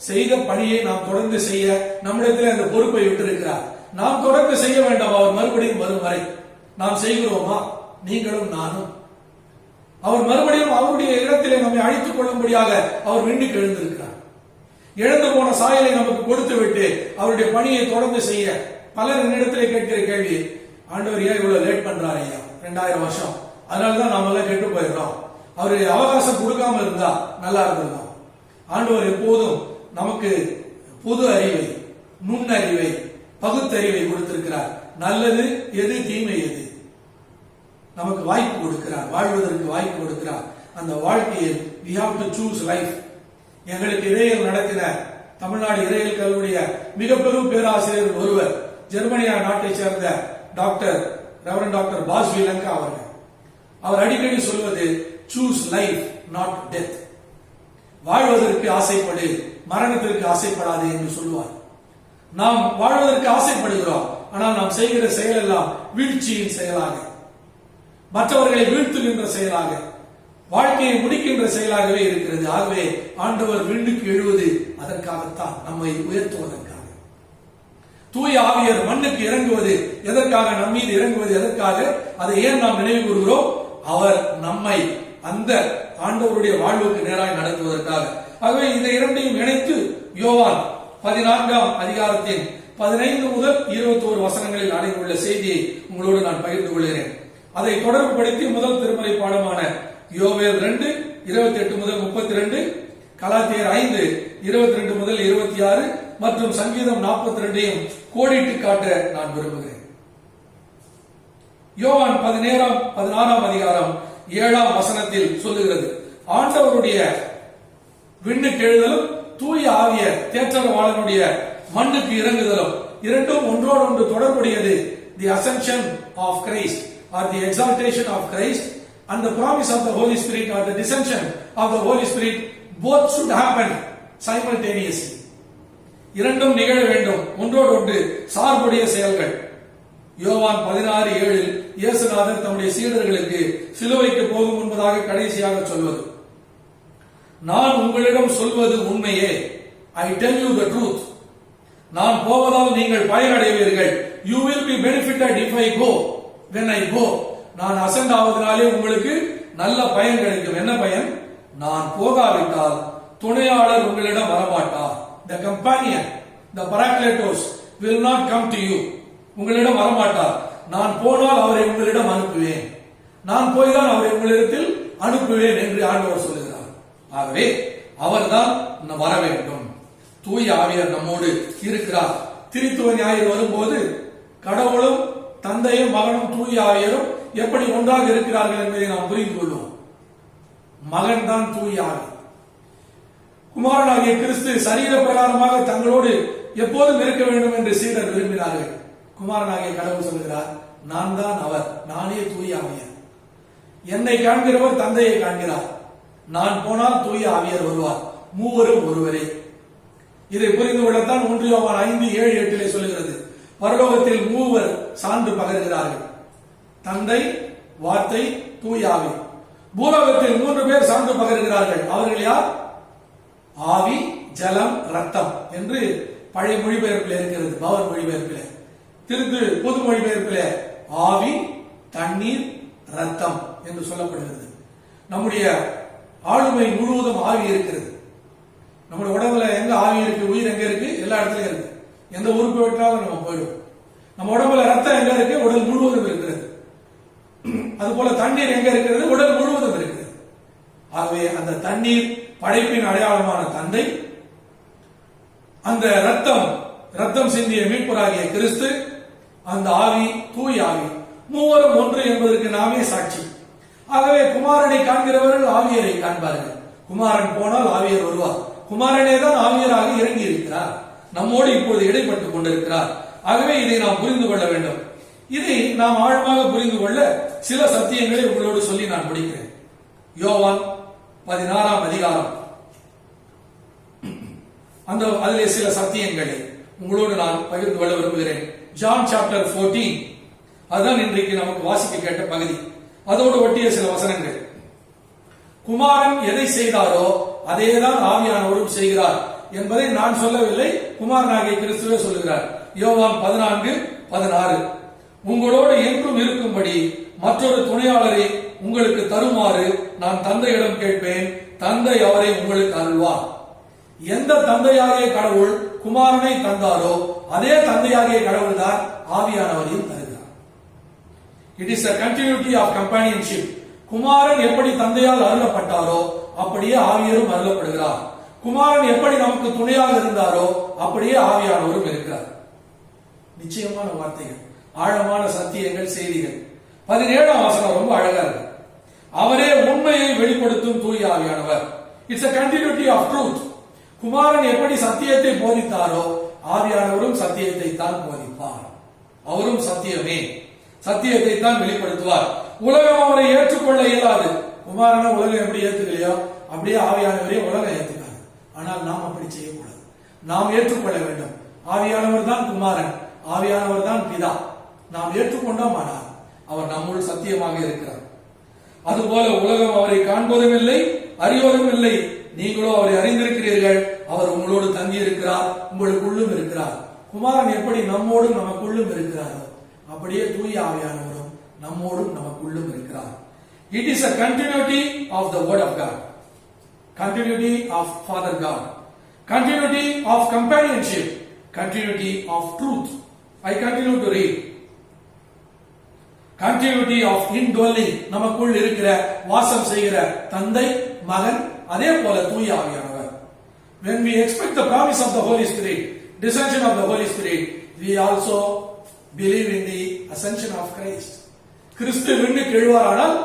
செய்த பணியை நாம் தொடர்ந்து செய்ய நம்மிடத்தில் அந்த பொறுப்பை விட்டிருக்கிறார். நாம் தொடர்ந்து செய்ய வேண்டாம். அவர் மறுபடியும் வரும் வரை நாம் செய்கிறோமா? நீங்களும் நானும். அவர் மறுபடியும் அவருடைய இடத்திலே நம்மை அழைத்துக் கொள்ளும்படியாக அவர் விண்ணுக்கு எழுந்திருக்கிறார். இழந்து போன சாயலை நமக்கு கொடுத்து விட்டு அவருடைய பணியை தொடர்ந்து செய்ய பலர் என்னிடத்திலே கேட்கிற கேள்வி, ஆண்டவர் ஏன் இவ்வளவு லேட் பண்றாரு ஐயா, 2000 வருஷம், அதனாலதான் நாம எல்லாம் கெட்டு போயிடுறோம், அவரு அவகாசம் கொடுக்காம இருந்தா நல்லா இருந்திருக்கும். ஆண்டவர் எப்போதும் நமக்கு பொது அறிவை, நுண்ணறிவை, பகுத்தறிவை கொடுத்திருக்கிறார். நல்லது எது, தீமை எது, நமக்கு வாய்ப்பு கொடுக்கிறார், வாழ்வதற்கு வாய்ப்பு கொடுக்கிறார். அந்த வாழ்க்கையில் we have to choose life. எங்களுக்கு இறையல் நடத்தின தமிழ்நாடு இறையல் கல்லூரிய மிக பெரும் பேராசிரியர் ஒருவர், ஜெர்மனியா நாட்டை சேர்ந்த டாக்டர் ரெவரண்ட் டாக்டர் பாஸ்வி லங்கா அவர்கள், அவர் அடிக்கடி சொல்வது சூஸ் லைஃப் நாட் டெத். வாழ்வதற்கு ஆசைப்படு, மரணத்திற்கு ஆசைப்படாது என்று சொல்லுவார். நாம் வாழ்வதற்கு ஆசைப்படுகிறோம், ஆனால் நாம் செய்கிற செயல் எல்லாம் வீழ்ச்சியின் செயலாக, மற்றவர்களை வீழ்த்துகின்ற செயலாக, வாழ்க்கையை முடிக்கின்ற செயலாகவே இருக்கிறது. ஆகவே ஆண்டவர் விண்ணுக்கு எழுவது அதற்காகத்தான், நம்மை உயர்த்துவதற்காக. தூய ஆவியர் மண்ணுக்கு இறங்குவது எதற்காக, நம் மீது இறங்குவது எதற்காக, அதை ஏன் நாம் நினைவு கூறுகிறோம்? அவர் நம்மை அந்த ஆண்டவருடைய வாழ்வுக்கு நேராக நடத்துவதற்காக. ஆகவே இந்த இரண்டையும் இணைத்து யோவான் 14ஆம் அதிகாரத்தின் 15 முதல் 21 வசனங்களில் அடங்கியுள்ள செய்தியை உங்களோடு நான் பகிர்ந்து கொள்கிறேன். அதை தொடர்புபடுத்தி முதல் திருமறை பாடமான யோவேல் 2:28 முதல் 32, கலாத்தியர் 5:22 முதல் 26 மற்றும் சங்கீதம் 42ஐயும் கோடிட்டு காட்ட நான் விரும்புகிறேன். யோவான் 16ஆம் அதிகாரம் 7ஆம் வசனத்தில் சொல்லுகிறது, ஆண்டவருடைய விண்ணுக்கு எழுதலும் தூய ஆவிய தேற்றரவாளனுடைய மண்ணுக்கு இறங்குதலும் இரண்டும் ஒன்றோடு ஒன்று தொடர்புடையது. தி ascension of Christ or the exaltation of Christ and the promise of the Holy Spirit or the descension of the Holy Spirit, both should happen simultaneously. இரண்டும் நிகழ வேண்டும், ஒன்றோடு ஒன்று சார்புடைய செயல்கள். யோவான் 16:7 இயேசுநாதர் தம்முடைய சீடர்களுக்கு சிலுவைக்கு போகும் முன்பதாக கடைசியாக சொல்வது, நான் உங்களிடம் சொல்வது உண்மையே, I tell you the truth. நான் போவதால் நீங்கள் பயனடைவீர்கள். You will be benefited if I go. When I go, நான் அசெண்ட் ஆவதனாலே உங்களுக்கு நல்ல பயன் கிடைக்கும். என்ன பயன்? நான் போகாவிட்டால் துணையாளர் உங்களிடம் வரமாட்டார். The companion, the Paracletos will not come to you. உங்களிடம் வரமாட்டார். நான் போனால் அவரை உங்களிடம் அனுப்புவேன், நான் போய்தான் அவரை உங்களிடத்தில் அனுப்புவேன் என்று ஆண்டவர் சொல்லுகிறார். ஆகவே அவர்தான் வர வேண்டும். தூய ஆவியர் நம்மோடு இருக்கிறார். திருத்துவ ஞாயிறு வரும்போது கடவுளும் தந்தையும் மகனும் தூய ஆவியரும் எப்படி ஒன்றாக இருக்கிறார்கள் என்பதை நாம் புரிந்து கொள்வோம். மகன் தான் தூய ஆவி. குமாரனாகிய கிறிஸ்து சரீர பிரகாரமாக தங்களோடு எப்போதும் இருக்க வேண்டும் என்று சீடர் விரும்பினார்கள். குமாரனாகிய கடவுள் சொல்கிறார், நான் தான் அவர், நானே தூய ஆவியர். என்னை காண்கிறவர் தந்தையை காண்கிறார். நான் போனால் தூய ஆவியர் வருவார். மூவரும் ஒருவரே. இதை புரிந்து கொள்ளத்தான் 1 யோவான் 5:7-8 சொல்லுகிறது, பரலோகத்தில் மூவர் சான்று பகர்கிறார்கள், தந்தை, வார்த்தை, தூய ஆவி. பூலோகத்தில் 3 பேர் சான்று பகர்கிறார்கள். அவர்கள் யார்? ஆவி, ஜலம், ரத்தம் என்று பழைய மொழிபெயர்ப்பில் இருக்கிறது. பவர் மொழிபெயர்ப்பில், புது மொழிபெயர்ப்பில் ஆவி, தண்ணீர், ரத்தம் என்று சொல்லப்படுகிறது. நம்முடைய ஆளுமை முழுவதும் ஆவி இருக்கிறது. நம்முடைய உடம்புல எங்க ஆவி இருக்கு, உயிர் எங்க இருக்கு? எல்லா இடத்துலயும் இருக்கு. எந்த ஊருக்கு விட்டாலும் நம்ம போயிடும். நம்ம உடம்புல ரத்தம் எங்க இருக்கு? உடல் முழுவதும் இருக்கிறது. அதுபோல தண்ணீர் எங்க இருக்கிறது? உடல் முழுவதும் இருக்கிறது. ஆகவே அந்த தண்ணீர் படைப்பின் அடையாளமான தந்தை, அந்த ரத்தம் சிந்திய மீட்பராகிய கிறிஸ்து, அந்த ஆவி தூய ஆவி, மூவரும் ஒன்று என்பதற்கு நாமே சாட்சி. ஆகவே குமாரனை காண்கிறவர்கள் ஆவியரை காண்பார்கள். குமாரன் போனால் ஆவியர் வருவார். குமாரனே தான் ஆவியராக இறங்கி இருக்கிறார், நம்மோடு இப்பொழுது இடைப்பட்டுக் கொண்டிருக்கிறார். ஆகவே இதை நாம் புரிந்து கொள்ள வேண்டும். இதை நாம் ஆழமாக புரிந்து கொள்ள சில சத்தியங்களை உங்களோடு சொல்லி நான் முடிக்கிறேன். யோவான் 16ஆம் அதிகாரம், அதிலே சில சத்தியங்களை உங்களோடு நான் பகிர்ந்து கொள்ள விரும்புகிறேன். ஜான் சாப்டர் 14, அதுதான் இன்றைக்கு நமக்கு வாசிக்க கேட்ட பகுதி. அதோடு ஒட்டிய சில வசனங்கள். குமாரன் எதை செய்தாரோ அதேதான் ஆவியானவரும் செய்கிறார் என்பதை நான் சொல்லவில்லை, குமாரனாகிய கிறிஸ்துவே சொல்லுகிறார். யோவான் 14:16, உங்களோடு என்றும் இருக்கும்படி மற்றொரு துணையாளரை உங்களுக்கு தருமாறு நான் தந்தையிடம் கேட்பேன், தந்தை அவரை உங்களுக்கு அருள்வார். எந்த தந்தையாகிய கடவுள் குமாரனை தந்தாரோ அதே தந்தையாகிய கடவுள் தான் ஆவியானவரையும் தருகிறார். It is a continuity of companionship. குமாரன் எப்படி தந்தையால் அருளப்பட்டாரோ அப்படியே ஆவியரும் அருளப்படுகிறார். குமாரன் எப்படி நமக்கு துணையாக இருந்தாரோ அப்படியே ஆவியானவரும் இருக்கிறார். நிச்சயமான வார்த்தைகள், ஆழமான சத்தியங்கள், செய்திகள். 17ஆம் வசனம் ரொம்ப அழகா இருக்கு. அவரே உண்மையை வெளிப்படுத்தும் தூய ஆவியானவர். It's a continuity of truth. குமாரன் எப்படி சத்தியத்தை போதித்தாரோ ஆவியானவரும் சத்தியத்தை தான் போதிப்பார். அவரும் சத்தியமே, சத்தியத்தை தான் வெளிப்படுத்துவார். உலகம் அவரை ஏற்றுக்கொள்ள இயலாது. குமாரனை உலகம் எப்படி ஏத்துக்கலையோ அப்படியே ஆவியானவரே உலகம் ஏத்துக்காது. ஆனால் நாம் அப்படி செய்யக்கூடாது. நாம் ஏற்றுக்கொள்ள வேண்டும். ஆவியானவர் தான் குமாரன், ஆவியானவர் தான் பிதா. நாம் ஏற்றுக்கொண்டோம், ஆனால் அவர் நம்முள் சத்தியமாக இருக்கிறார். அதுபோல உலகம் அவரை காண்பதும் இல்லை, அறிவதும் இல்லை. நீங்களோ அவரை அறிந்திருக்கிறீர்கள். அவர் உங்களோடு தங்கி இருக்கிறார், உங்களுக்குள்ளும் இருக்கிறார். குமாரன் எப்படி நம்மோடும் நமக்குள்ளும் இருக்கிறாரோ அப்படியே தூய ஆவியானவரும் நம்மோடும் நமக்குள்ளும் இருக்கிறார். It is a continuity of the word of God, continuity of Father God, continuity of companionship, continuity of truth. I continue to read. Continuity of indwelling, நமக்குள் இருக்கிற வாசம் செய்கிற தந்தை, மகன், அதே போல தூய ஆவியானவர். When we expect the promise of the Holy Spirit, descension of the Holy Spirit, we also believe in the ascension of Christ. கிறிஸ்து விண்ணுக்கு எழுவாரானால்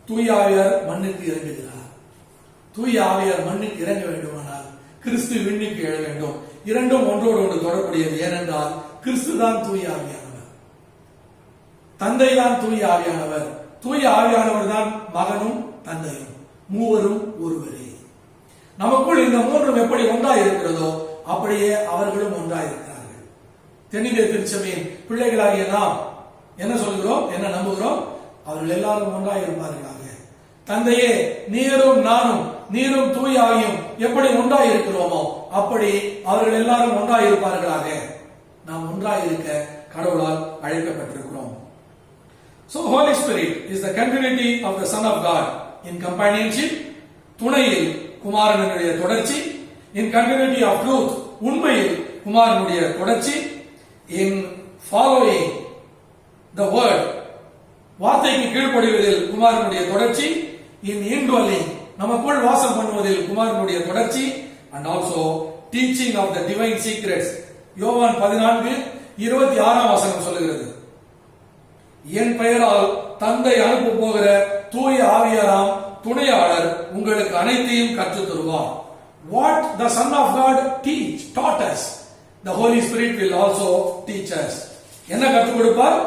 தூய ஆவியார் மண்ணுக்கு இறங்குகிறார். தூய ஆவியார் மண்ணுக்கு இறங்க வேண்டுமானால் கிறிஸ்து விண்ணுக்கு எழ வேண்டும். இரண்டும் ஒன்றோடு ஒன்று தொடர்புடையது. ஏனென்றால் கிறிஸ்து தான் தூய ஆவியானவர், தந்தை தான் தூய ஆவியானவர், தூய ஆவியானவர் தான் மகனும் தந்தையும், மூவரும் ஒருவரே. நமக்குள் இந்த மூன்றும் எப்படி ஒன்றாய் இருக்கிறதோ அப்படியே அவர்களும் ஒன்றாய் இருக்கிறார்கள். தென்னிந்திய திருச்சபையின் பிள்ளைகளாகிய நாம் என்ன சொல்கிறோம், என்ன நம்புகிறோம்? அவர்கள் எல்லாரும் ஒன்றாய் இருப்பார்களாக. தந்தையே, நீரும் நானும், நீரும் தூய ஆவியும் எப்படி ஒன்றாய் இருக்கிறோமோ அப்படி அவர்கள் எல்லாரும் ஒன்றாய் இருப்பார்களாக. நாம் ஒன்றாய் இருக்க கடவுளால் அழைக்கப்பட்டிருக்கிறோம். So Holy Spirit is the continuity of the Son of God in companionship, துணையில் குமாரனுடைய தொடர்ச்சி, in continuity of truth, உண்மையில் குமாரனுடைய தொடர்ச்சி, in following the word, வார்த்தைக்கு கீழ்ப்படிவதில் குமாரனுடைய தொடர்ச்சி, in indwelling, நமக்குள் வாசம் பண்ணுவதில் குமாரனுடைய தொடர்ச்சி, and also teaching of the divine secrets. யோவான் 14:26 வசனம் சொல்லுகிறது, என் பெயரால் தந்தை அனுப்ப போகிற தூய ஆவியாராம் துணையாளர் உங்களுக்கு அனைத்தையும் கற்றுத் தருவார். What the Son of God taught us, the Holy Spirit will also teach us. என்ன கற்றுக் கொடுப்பார்?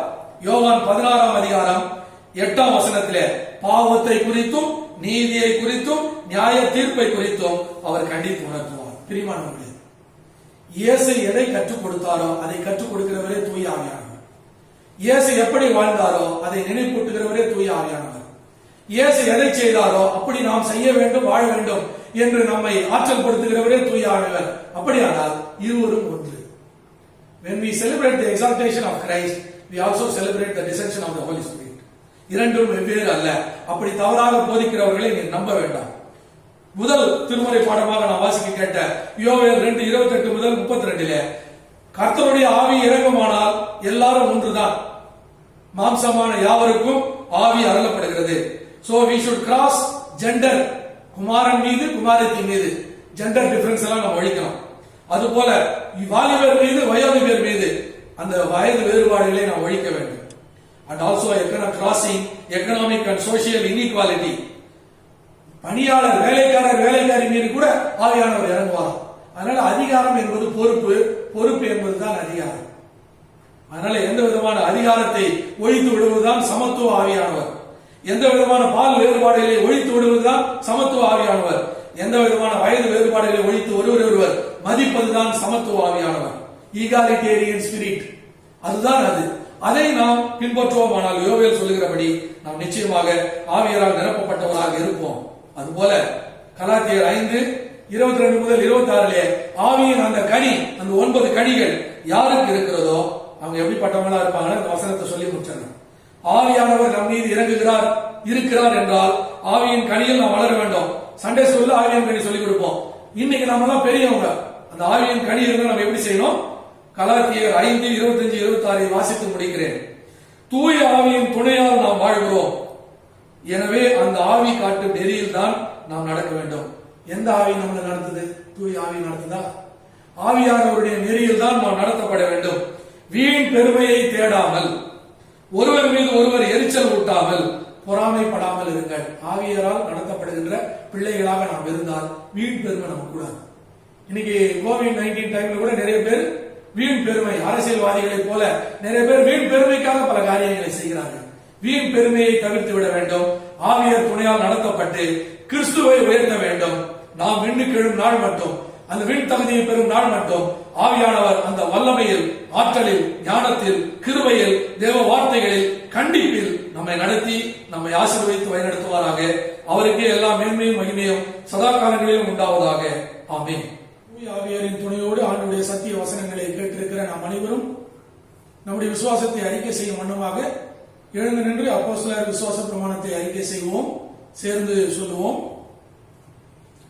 யோவான் 16:8 வசனத்திலே பாவத்தை குறித்தும் நீதியை குறித்தும் நியாய தீர்ப்பை குறித்தும் அவர் கண்டித்து உணர்த்துவார். பிரியமானவர்களே, இயேசு எதை கற்றுக் கொடுத்தாரோ அதை கற்றுக் கொடுக்கிறவரே தூய ஆவியானவர். இயேசு எப்படி வாழ்ந்தாரோ அதை நினைப்பூட்டுகிறவரே தூய ஆவியானவர். இயேசு எதை செய்தாரோ அப்படி நாம் செய்ய வேண்டும், வாழ வேண்டும் என்று நம்மை ஆற்றல் படுத்துகிறவரே தூய ஆவியானவர். அப்படியானால் இருவரும் ஒன்று. When we celebrate the exaltation of Christ, we also celebrate the descension of the Holy Spirit. இரண்டும் வெவ்வேறு அல்ல. அப்படி தவறாக போதிக்கிறவர்களை நீ நம்ப வேண்டாம். முதல் திருமுறை பாடமாக நான் வாசிக்க கேட்ட யோவேல் 2:28 முதல் 32 கர்த்தருடைய ஆவி இறங்குமானால் எல்லாரும் ஒன்றுதான், மாம்சமான யாவருக்கும் ஆவி அருளப்படுகிறது. So we should cross gender, குமாரன் மீது குமாரத்தின் மீது ஜெண்டர் டிஃபரன்ஸ் எல்லாம் நம்ம ஒழிக்கணும். அதுபோல வாலிபர் மீது வயோதிபர் மீது அந்த வயது வேறுபாடுகளை நாம் ஒழிக்க வேண்டும். And also crossing economic and social inequality. பணியாளர் வேலைக்காரர் வேலைக்காரி மீது கூட ஆவியானவர் இறங்குவார். அதனால அதிகாரம் என்பது பொறுப்பு, பொறுப்பு என்பதுதான் அதிகாரம். அதனால எந்த விதமான அதிகாரத்தை ஒழித்து விடுவதுதான் சமத்துவ ஆவியானவர். எந்த விதமான பால் வேறுபாடுகளை ஒழித்து விடுவதுதான் சமத்துவ ஆவியானவர். எந்த விதமான வயது வேறுபாடுகளை ஒழித்து ஒருவர் மதிப்பதுதான் சமத்துவ ஆவியானவர். ஈகாலிட்டேரியன் ஸ்பிரிட், அதுதான் அது. அதை நாம் பின்பற்றுவோம். ஆனால் யோவேல் சொல்லுகிறபடி நாம் நிச்சயமாக ஆவியரால் நிரப்பப்பட்டவராக இருப்போம். அதுபோல கலாத்தியர் 5:22 முதல் 26 ஆவியின் அந்த கனி, அந்த 9 கனிகள் யாருக்கு இருக்கிறதோ அவங்க எப்படிப்பட்டவங்களா இருப்பாங்க அந்த வசனத்தை சொல்லி முடிச்சிடலாம். ஆவியானவர் நம் மீது இருக்கிறார் என்றால் ஆவியின் கனியில் நாம் வளர வேண்டும். சண்டே ஸ்கூல்ல ஆவியின் கனி சொல்லிக் கொடுப்போம். இன்னைக்கு நாம எல்லாம் பெரியவங்க, அந்த ஆவியின் கனி இருந்தால் நம்ம எப்படி செய்யணும்? கலாத்தியர் 5:25-26 வாசித்து முடிக்கிறேன். தூய ஆவியின் துணையால் நாம் வாழ்கிறோம். எனவே அந்த ஆவி காட்டும் நெறியில் தான் நாம் நடக்க வேண்டும். எந்த ஆவி நம்மளை நடத்துது? தூய ஆவி நடத்துதா? ஆவியானவருடைய நெறியில் தான் நாம் நடத்தப்பட வேண்டும். வீண் பெருமையை தேடாமல், ஒருவர் மீது ஒருவர் எரிச்சல் ஊட்டாமல், பொறாமைப்படாமல் இருங்கள். ஆவியரால் நடத்தப்படுகின்ற பிள்ளைகளாக நாம் இருந்தால் வீண் பெருமை நமக்கு கூடாது. இன்னைக்கு கோவிட்-19 டைம்ல கூட நிறைய பேர் வீண் பெருமை, அரசியல்வாதிகளை போல நிறைய பேர் வீண் பெருமைக்காக பல காரியங்களை செய்கிறார்கள். வீண் பெருமையை தவிர்த்து விட வேண்டும். ஆவியர் துணையால் நடத்தப்பட்டு கிறிஸ்துவை உயர்த்த வேண்டும். நாம் விண்ணுக்கு எழும் நாள் மட்டும், அந்த விண் தகுதியை பெறும் நாள் மட்டும் ஆவியானவர் அந்த வல்லமையில், ஆற்றலில், ஞானத்தில், கிருபையில், தேவ வார்த்தைகளில், கண்டிப்பில் நம்மை நடத்தி நம்மை ஆசீர்வதித்து வழிநடத்துவாராக. அவருக்கே எல்லா மேன்மையும் மகிமையும் சதா காலங்களிலும் உண்டாவதாக. ஆமென். ஆவியாரின் துணையோடு ஆண்டுடைய சத்திய வசனங்களை கேட்டிருக்கிற நாம் அனைவரும் நம்முடைய விசுவாசத்தை அறிக்கை செய்யும் வண்ணமாக எழுந்து நின்று அப்போஸ்தலர் விசுவாச பிரமாணத்தை அறிக்கை செய்வோம். சேர்ந்து சொல்லுவோம்.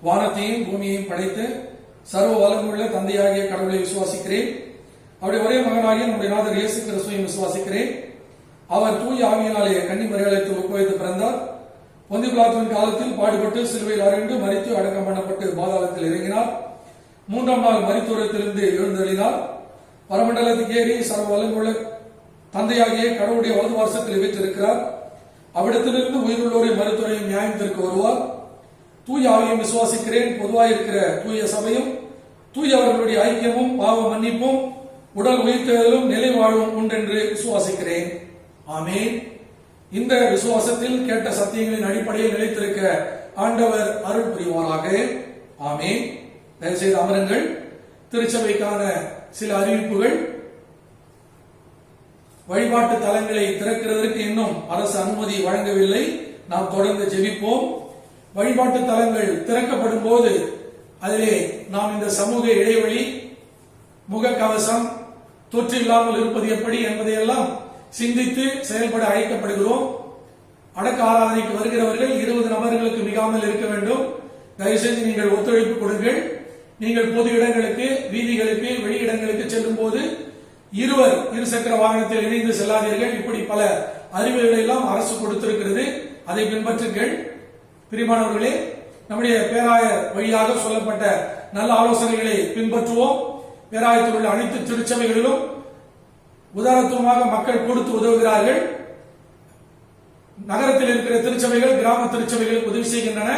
வானத்தையும் பூமியையும் படைத்து சர்வ வல்லமையுள்ள தந்தையாகிய கடவுளை விசுவாசிக்கிறேன். அவருடைய ஒரே மகனாகிய நம்முடைய நாதர் இயேசு கிறிஸ்துவையும் விசுவாசிக்கிறேன். அவர் தூய ஆவியினாலே கன்னி மரியாதைக்கு ஒப்புவித்து பிறந்தார். பொந்தி பிலாத்துவின் காலத்தில் பாடுபட்டு சிலுவையில் அறைந்து மரித்து அடக்கம் பண்ணப்பட்டு பாதாளத்தில் இறங்கினார். 3ஆம் நாள் மரித்தோரத்திலிருந்து எழுந்தருளினார். பரமண்டலத்துக்கு ஏறி சர்வ வல்லமையுள்ள தந்தையாகிய கடவுளுடைய வலது வாசத்தில் வீற்றிருக்கிறார். அவ்விடத்திலிருந்து உயிருள்ளோரை மருத்துவரையும் நியாயத்திற்கு வருவார். தூய ஆவியும் விசுவாசிக்கிறேன். பொதுவாயிருக்கிற தூய சபையும் தூயவர்களுடைய ஐக்கியமும் பாவ மன்னிப்பும் உடல் உயிர்த்தெழுதலும் நிலை வாழ்வும் உண்டென்று விசுவாசிக்கிறேன். ஆமென். இந்த விசுவாசத்தில் கேட்ட சத்தியங்களின் அடிப்படையில் நிலைத்திருக்க ஆண்டவர் அருள் புரிவாராக. ஆமென். தயவுசெய்து அமருங்கள். திருச்சபைக்கான சில அறிவிப்புகள். வழிபாட்டு தலங்களை திறக்கிறதற்கு இன்னும் அரசு அனுமதி வழங்கவில்லை. நாம் தொடர்ந்து ஜெபிப்போம். வழிபாட்டு தலங்கள் திறக்கப்படும் போது அதிலே நாம் இந்த சமூக இடைவெளி, முகக்கவசம், தொற்று இல்லாமல் இருப்பது எப்படி என்பதையெல்லாம் சிந்தித்து செயல்பட அழைக்கப்படுகிறோம். அடக்க ஆராதனைக்கு வருகிறவர்கள் 20 நபர்களுக்கு மிகாமல் இருக்க வேண்டும். தயவுசெய்து நீங்கள் ஒத்துழைப்பு கொடுங்கள். நீங்கள் பொது இடங்களுக்கு, வீதிகளுக்கு, வெளியிடங்களுக்கு செல்லும் போது இருசக்கர வாகனத்தில் இணைந்து செல்லாதீர்கள். இப்படி பல அறிவுரைகளை எல்லாம் அரசு கொடுத்திருக்கிறது. அதை பின்பற்றுங்கள். பிரியமானவர்களே, நம்முடைய பேராயர் வழியாக சொல்லப்பட்ட நல்ல ஆலோசனைகளை பின்பற்றுவோம். பேராயத்தில் உள்ள அனைத்து திருச்சபைகளிலும் உதாரணத்துவமாக மக்கள் கொடுத்து உதவுகிறார்கள். நகரத்தில் இருக்கிற திருச்சபைகள் கிராம திருச்சபைகளுக்கு உதவி செய்கின்றன.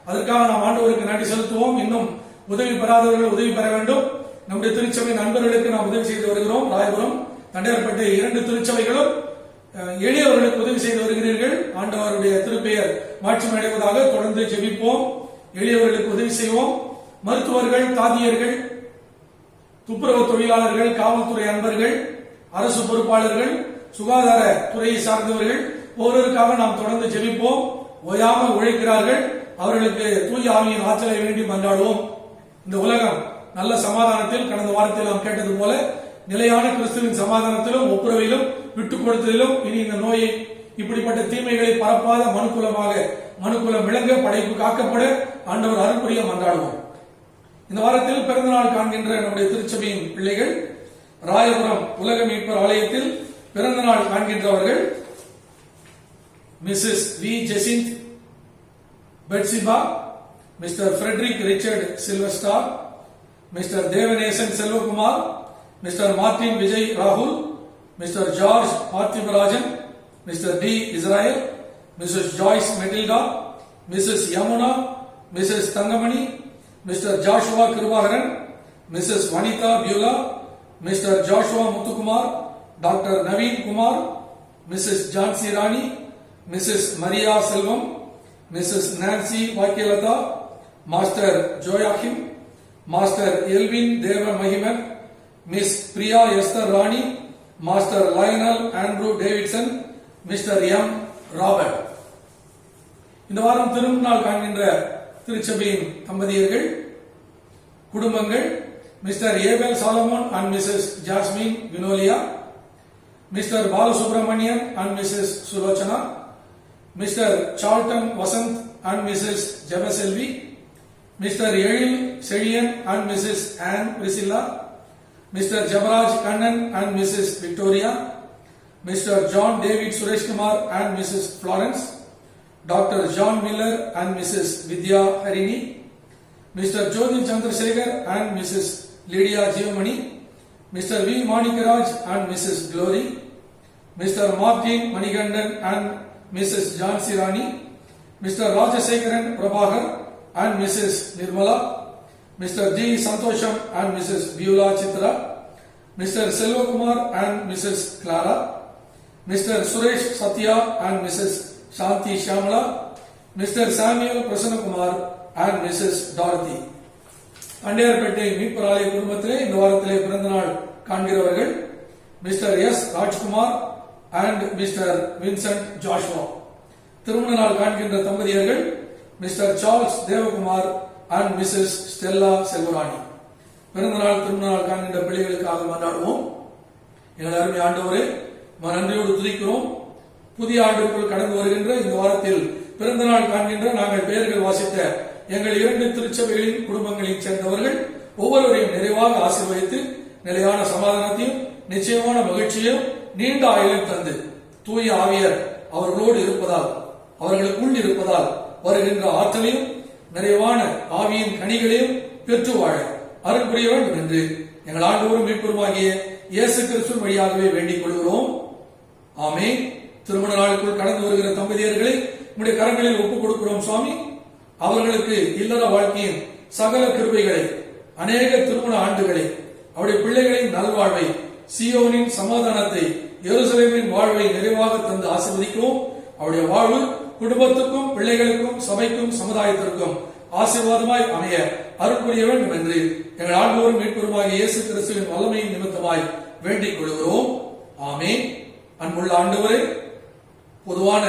அதற்காக நாம் ஆண்டவருக்கு நன்றி செலுத்துவோம். இன்னும் உதவி பெறாதவர்கள் உதவி பெற வேண்டும். நம்முடைய திருச்சபை நண்பர்களுக்கு நாம் உதவி செய்து வருகிறோம். ராயபுரம், தண்டையார்பேட்டை 2 திருச்சபைகளும் எளியவர்களுக்கு உதவி செய்து வருகிறீர்கள். ஆண்டவருடைய திருப்பெயர் மாட்சிமை அடைவதாக தொடர்ந்து ஜெபிப்போம். எளியவர்களுக்கு உதவி செய்வோம். மருத்துவர்கள், தாதியர்கள், துப்புரவு தொழிலாளர்கள், காவல்துறை அன்பர்கள், அரசு பொறுப்பாளர்கள், சுகாதார துறையை சார்ந்தவர்கள் ஒவ்வொருவருக்காக நாம் தொடர்ந்து ஜெபிப்போம். ஓயாமல் உழைக்கிறார்கள். அவர்களுக்கு தூய ஆவியின் ஆற்றலை வேண்டி மன்றாடுவோம். இந்த உலகம் நல்ல சமாதானத்தில், கடந்த வாரத்தில் நாம் கேட்டது போல நிலையான கிறிஸ்துவின் சமாதானத்திலும் ஒப்புரவிலும் விட்டுக் கொடுத்ததிலும் இனி இந்த நோயை, இப்படிப்பட்ட தீமைகளை பரப்பாத மனுக்குலம் விளங்க, படைப்பு காக்கப்பட ஆண்டவர் அருள் புரிய மன்றாடுவோம். இந்த வாரத்தில் பிறந்த நாள் காண்கின்ற நம்முடைய திருச்சபையின் பிள்ளைகள், ராயபுரம் உலக மீட்பர் ஆலயத்தில் பிறந்த நாள் காண்கின்றவர்கள் Mrs V Jacinth Bathsheba, Mr Frederick Richard Sylvester, Mr Devanesan Selvakumar, Mr Martin Vijay ராகுல், Mr George Parthibarajan, Mr D Israel, Mrs Joyce Matilda, Mrs Yamuna, Mrs Thangamani, Mr Joshua Kirubakaran, Mrs Vanitha Beulah, Mr Joshua Muthukumar, doctor Naveen Kumar, Mrs Jhansi Rani, Mrs Maria Selvam, Mrs Nancy Vakkiyalatha, master Joachim, master Elvin Deva Magiman, miss Priya Esther Rani, master Lionel Andrew Davidson, Mr M Robert. இந்த வாரம் திருநாள் காண்கின்ற திருச்சபையின் தம்பதியர்கள் குடும்பங்கள் Mr Abel Solomon and Mrs Jasmine Vinolia, Mr Balasubramanian and Mrs Sulochana, Mr Salton Vasanth and Mrs Jebaselvi, Mr Ezhil Chezhiyan and Mrs Ann Priscilla, Mr. Jabaraj Kannan and Mrs. Victoria, Mr. John David Suresh Kumar and Mrs. Florence, Dr. John Miller and Mrs. Vidya Harini, Mr. Jyoti Chandrasekhar and Mrs. Lydia Giovanni, Mr. V. Manikaraj and Mrs. Glory, Mr. Martin Manigandan and Mrs. Jansi Rani, Mr. Rajasekaran Prabhakar and Mrs. Nirmala, Mr. D. Santosham and Mrs. Vyula Chitra, Mr. Selva Kumar and Mrs. Clara, Mr. Suresh Satya and Mrs. Shanti Shamala, Mr. Samuel Prasanna Kumar and Mrs. Dorothy. Tondiarpet மீட்பர் ஆலய குடும்பத்திலே இந்த வாரத்திலே பிறந்த நாள் காண்கிறவர்கள் Mr S Rajkumar and Mr Vincent Joshua. திருமண நாள் காண்கின்ற தம்பதியர்கள் Mr Charles Devakumar and Mrs Stella Selvarani. பிறந்த நாள் திருமண நாள் காண்கின்ற பிள்ளைகளுக்காக கொண்டாடுவோம். எங்கள் அருமை ஆண்டவரே, நன்றியோடு துதிக்கிறோம். புதிய ஆண்டுக்குள் கடந்து வருகின்ற இந்த வாரத்தில் பிறந்த நாள் காண்கின்ற நாங்கள் பெயர்கள் வாசித்த எங்கள் 2 திருச்சபைகளின் குடும்பங்களைச் சேர்ந்தவர்கள் ஒவ்வொருவரையும் நிறைவாக ஆசீர்வதித்து நிலையான சமாதானத்தையும் நிச்சயமான மகிழ்ச்சியும் நீண்ட ஆயுளையும் தந்து தூய ஆவியர் அவர்களோடு இருப்பதால் அவர்களுக்குள் இருப்பதால் வருகின்ற ஆற்றலையும் நிறைவான ஆவியின் கனிகளையும் பெற்று வாழ அருள் புரிய வேண்டும் என்று எங்கள் ஆண்டவரும் மீட்பருமாகிய இயேசு கிறிஸ்து வழியாகவே வேண்டிக் கொள்கிறோம். ஆமென். திருமண நாளுக்குள் கடந்து வருகிற தம்பதியர்களை உம்முடைய கரங்களில் ஒப்புக் கொடுக்கிறோம் சுவாமி. அவர்களுக்கு இல்லற வாழ்க்கையின் சகல கிருபைகளை, அநேக திருமண ஆண்டுகளை, அவருடைய பிள்ளைகளின் நல்வாழ்வை, சீயோனின் சமாதானத்தை, எருசலேமின் வாழ்வை நிறைவாக தந்து ஆசீர்வதிக்கிறோம். அவருடைய வாழ்வு குடும்பத்துக்கும் பிள்ளைகளுக்கும் சபைக்கும் சமுதாயத்திற்கும் ஆசீர்வாதமாய் அமைய அருள் புரிய வேண்டும் என்று எங்கள் ஆண்டவரும் மீட்பருமாகிய இயேசு கிறிஸ்துவின் வல்லமையின் நிமித்தமாய் வேண்டிக் கொள்கிறோம். ஆமென். அன்புள்ள ஆண்டவரே, பொதுவான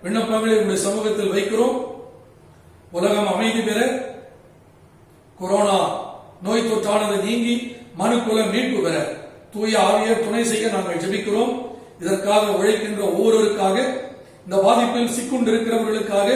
விண்ணப்பங்களை உங்களுடைய சமூகத்தில் வைக்கிறோம். உலகம் அமைதி பெற, கொரோனா நோய் தொற்றானது நீங்கி மனுக்குல மீட்பு பெற தூய ஆவியர் துணை செய்ய நாங்கள் ஜெபிக்கிறோம். இதற்காக உழைக்கின்ற ஒவ்வொருவருக்காக, இந்த பாதிப்பில் சிக்குண்டிருக்கிறவர்களுக்காக,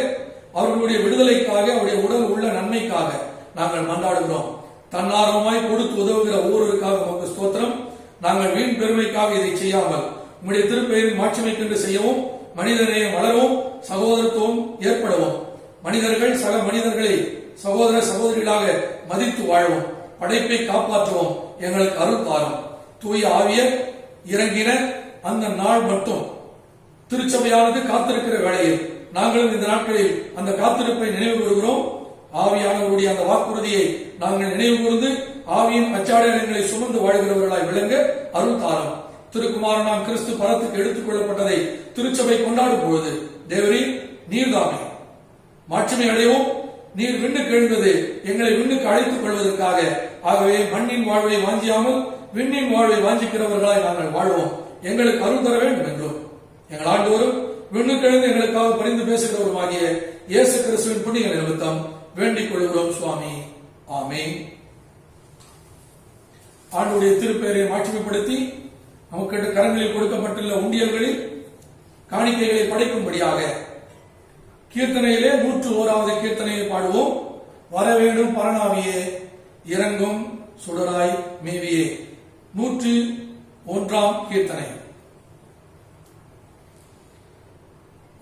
அவர்களுடைய விடுதலைக்காக, அவருடைய உடல் உள்ள நன்மைக்காக நாங்கள் மன்றாடுகிறோம். தன்னார்வமாய் கொடுத்து உதவுகிற ஒவ்வொருவருக்காக உமக்கு ஸ்தோத்திரம். நாங்கள் வீண் பெருமைக்காக இதை செய்யாமல் உம்முடைய திருப்பெயரின் மாட்சிமைக்கென்று செய்யவும், மனிதநேயம் வளரவும், சகோதரத்துவம் ஏற்படவும், மனிதர்கள் சக மனிதர்களை சகோதர சகோதரிகளாக மதித்து வாழவும், படைப்பை காப்பாற்றவும் எங்களுக்கு அருள் தாரும். தூய ஆவியர் இறங்கின அந்த நாள் மட்டும் திருச்சபையானது காத்திருக்கிற வேளையில் நாங்களும் இந்த நாட்களில் அந்த காத்திருப்பை நினைவு கூறுகிறோம். ஆவியானவருடைய அந்த வாக்குறுதியை நாங்கள் நினைவு கூர்ந்து ஆவியின் அச்சாடங்களை சுமந்து வாழ்கிறவர்களாய் விளங்க அருள் தாரும். திருக்குமாரனாம் கிறிஸ்து பரத்துக்கு எடுத்துக் கொள்ளப்பட்டதை திருச்சபை கொண்டாடும் பொழுது தேவரே நீர்தாமே மாட்சிமை அடையவும். நீர் விண்ணுக்கு எழுந்தது எங்களை விண்ணுக்கு அழைத்துக் கொள்வதற்காக. ஆகவே மண்ணின் வாழ்வை வாஞ்சியாமல் விண்ணின் வாழ்வை வாஞ்சிக்கிறவர்களாய் நாங்கள் வாழ்வோம். எங்களுக்கு அருள் தர வேண்டும் என்றும் எங்கள் ஆண்டவரும் விண்ணுக்கு எழுந்து எங்களுக்காக பரிந்து பேசுகிறவருமாகிய இயேசு கிறிஸ்துவின் புண்ணிய நிமித்தம் வேண்டிக் கொள்கிறோம் சுவாமி. ஆமென். ஆண்டவருடைய திருப்பெயரை மாட்சிமைப்படுத்தி நமக்கு கரங்களில் கொடுக்கப்பட்டுள்ள உண்டியல்களில் காணிக்கைகளை படைக்கும்படியாக கீர்த்தனையிலே 101வது கீர்த்தனையை பாடுவோம். வரவேண்டும் பரணாவியே, இறங்கும் சுடராய் மேவியே. 101ஆம் கீர்த்தனை.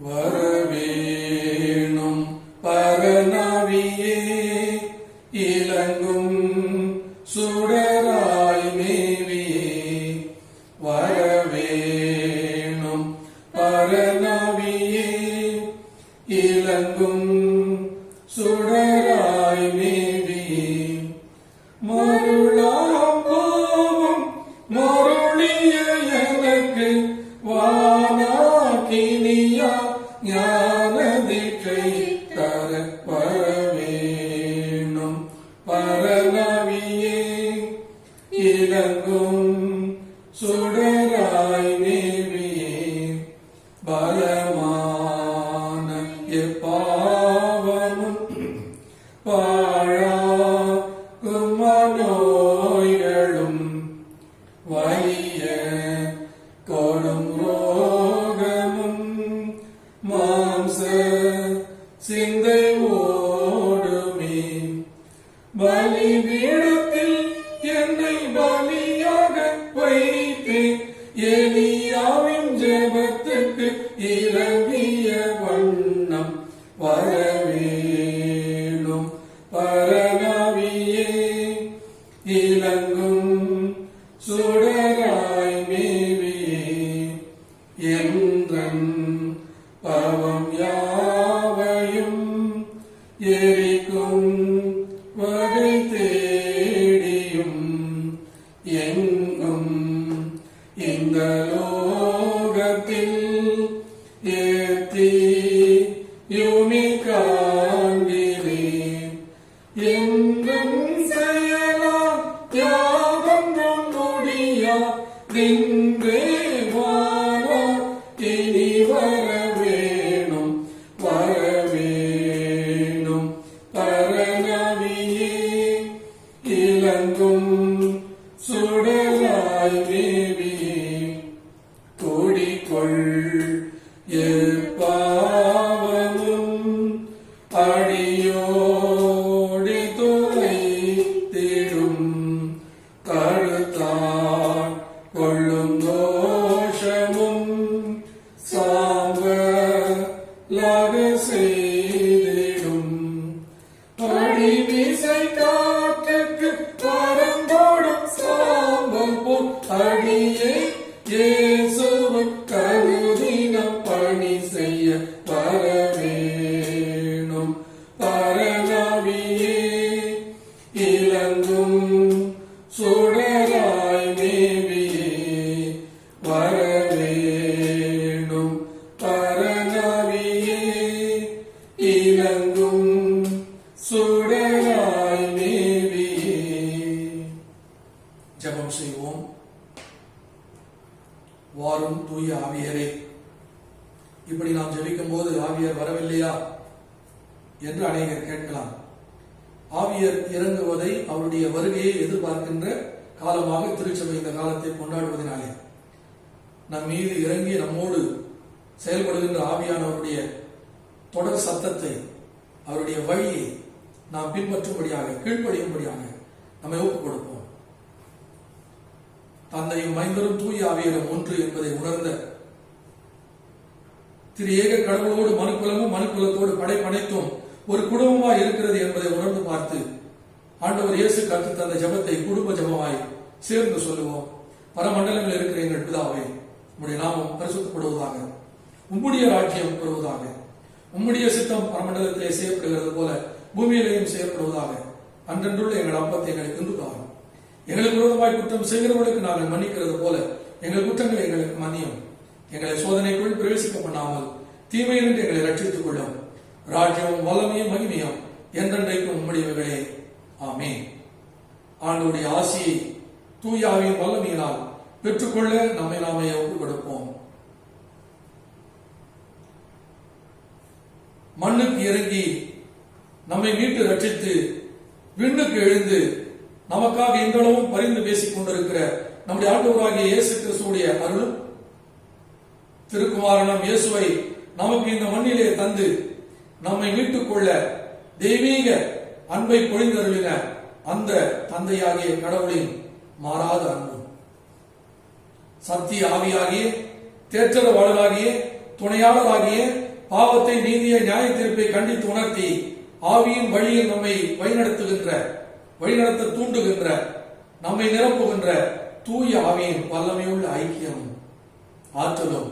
வரவேணும் பரணாவியே, இலங்கும் சுடராய் மேவியே. வரவேணும் பரணாவியே, இலங்கும் சுடராய் மேவியே. மருளாம் கோபம் மருளிய எனக்கு வானாக்கினியா ஞானதிற்றை தர வரவேணும் பரணாவியே, இலங்கும் சுடராய் மேவியே. பலமான எப்பாவமும் பாழாக்கும் நோய்களும் வலிய கொடும் ரோகமும் மாம்ச சிந்தை ஓடுமே. பலிபீடத்தில் என்னை பலியா காட்டுக்கு இறங்கிய வண்ணம் வரவேணும் பரநாவியே இலங்கும் சுடராய் மேவியே என்றன் பவம் யாவையும் எரிக்கும் வகை தேடியும் எங்கும் இந்த லோகத்தில் ஏத்தி யுமி காண்கிறேன் என்றும் செயலாம் தியாகம் முடியா நின்றே வாரா இனி வரவேணும் வரவேணும் பரநாவியே இலங்கும் சுடராய் மேவியே கூடிக்கொள் பாவமும் அடியோடி துளை தேடும் கருத்தான் கொள்ளும் தோஷமும் சாம்பலாக செய்திடும் அடிவிசை காற்றுக்கு பரந்தோடும் சாம்பல் போல் அடியே இயேசுவை கருதினம் பணி செய்ய வரவேணும் பரநாவியே இலங்கும் சுடராய் மேவியே வரவேணும் பரநாவியே இலங்கும் சுடராய் மேவியே. ஜெபம் செய்வோம். வாரும் தூய ஆவியரே, இப்படி நாம் ஜெபிக்கும் போது ஆவியர் வரவில்லையா என்று அநேகர் கேட்கலாம். ஆவியர் இறங்குவதை அவருடைய வருகையை எதிர்பார்க்கின்ற காலமாக திருச்சபை இந்த காலத்தை கொண்டாடுவதனாலே நம் மீது இறங்கி நம்மோடு செயல்படுகின்ற ஆவியானவருடைய தொடர் சத்தத்தை, அவருடைய வழியை நாம் பின்பற்றும்படியாக கீழ்ப்படியும்படியாக நம்மை ஒப்புக் கொடுப்போம். தந்தையும் மைந்தரும் தூய ஆவியரும் ஒன்று என்பதை உணர்ந்த திரு ஏக கடவுளோடு மனுக்குலமும் மனுக்குலத்தோடு படைப்பனைத்தும் ஒரு குடும்பமாய் இருக்கிறது என்பதை உணர்ந்து பார்த்து ஆண்டவர் இயேசு கற்று தந்த ஜெபத்தை குடும்ப ஜெபமாய் சேர்ந்து சொல்லுவோம். பரமண்டலங்கள் இருக்கிற எங்கள் பிதாவே, உம்முடைய நாமம் பரிசுத்தப்படுவதாக, உம்முடைய ராஜ்யம் பெறுவதாக, உம்முடைய சித்தம் பரமண்டலத்திலே செய்யப்படுகிறது போல பூமியிலேயும் செய்யப்படுவதாக. அன்றன்றுள்ள எங்கள் அப்பத்தை எங்களுக்கு இன்று தாரும். எங்களுக்கு விரோதமாய் குற்றம் செய்கிறவர்களுக்கு நாங்கள் மன்னிக்கிறது போல எங்கள் குற்றங்களை எங்களுக்கு மன்னியும். எங்களை சோதனைக்குள் பிரவேசிக்க பண்ணாமல் தீமையிலிருந்து எங்களை ரட்சித்துக் கொள்ளும். ராஜ்யமும் வல்லமையும் மகிமையும் என்றென்றைக்கும் உம்முடையவைகளே. ஆமென். ஆண்டவருடைய ஆசியை தூய ஆவியின் வல்லமையினால் பெற்றுக்கொள்ள நம்மை நாமே ஒப்புக் கொடுப்போம். மண்ணுக்கு இறங்கி நம்மை மீட்டு ரட்சித்து விண்ணுக்கு எழுந்து நமக்காக இன்றளவும் பரிந்து பேசிக் கொண்டிருக்கிற நம்முடைய ஆண்டவராகிய இயேசு கிறிஸ்துவுடைய அருளும் திருக்குமாரனும் இயேசுவை நமக்கு இந்த மண்ணிலே தந்து நம்மை மீட்டுக் கொள்ள தெய்வீக அன்பை பொழிந்தருளின அந்த தந்தையாகிய கடவுளின் மாறாத அன்பு, சத்திய ஆவியாகிய தேற்றரவாளராகிய துணையாளராகிய பாவத்தை நீதியை நியாய தீர்ப்பை கண்டித்து உணர்த்தி ஆவியின் வழியில் நம்மை வழிநடத்த தூண்டுகின்ற நம்மை நிரப்புகின்ற தூய ஆவியின் வல்லமையுள்ள ஐக்கியமும் ஆற்றலும்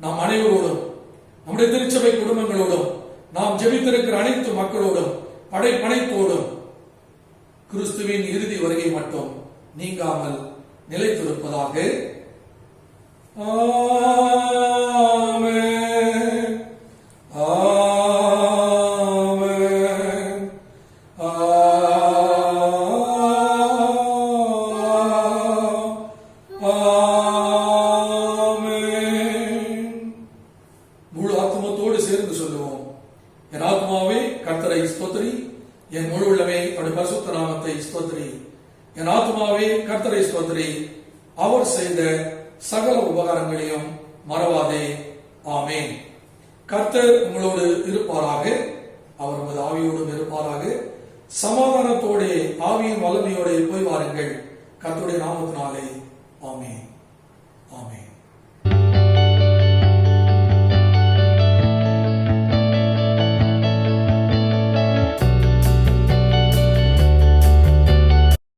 நாம் அனைவரோடும், நம்முடைய திருச்சபை குடும்பங்களோடும், நாம் ஜெபித்திருக்கிற அனைத்து மக்களோடும், படைப்பனைத்தோடும் கிறிஸ்துவின் இறுதி வருகை மட்டும் நீங்காமல் நிலைத்திருப்பதாக. ஆமென். ஆமென். ஆமென். முழு ஆத்மத்தோடு சேர்ந்து சொல்லுவோம். என் ஆத்மாவே கர்த்தரை ஸ்தோத்திரி, என் முழு உள்ளமே அவருடைய பரிசுத்த நாமத்தை ஸ்தோத்திரி. என் ஆத்மாவே கர்த்தரை ஸ்தோத்திரி, அவர் செய்த சகல உபகாரங்களையும் மறவாதே. ஆமென். கர்த்தர் உங்களோடு இருப்பாராக, அவர் உமது ஆவியோடும் இருப்பாராக. சமாதானத்தோடு ஆவியின் வல்லமையோடு போய் வாருங்கள். கர்த்தருடைய நாமத்தினாலே. ஆமென்.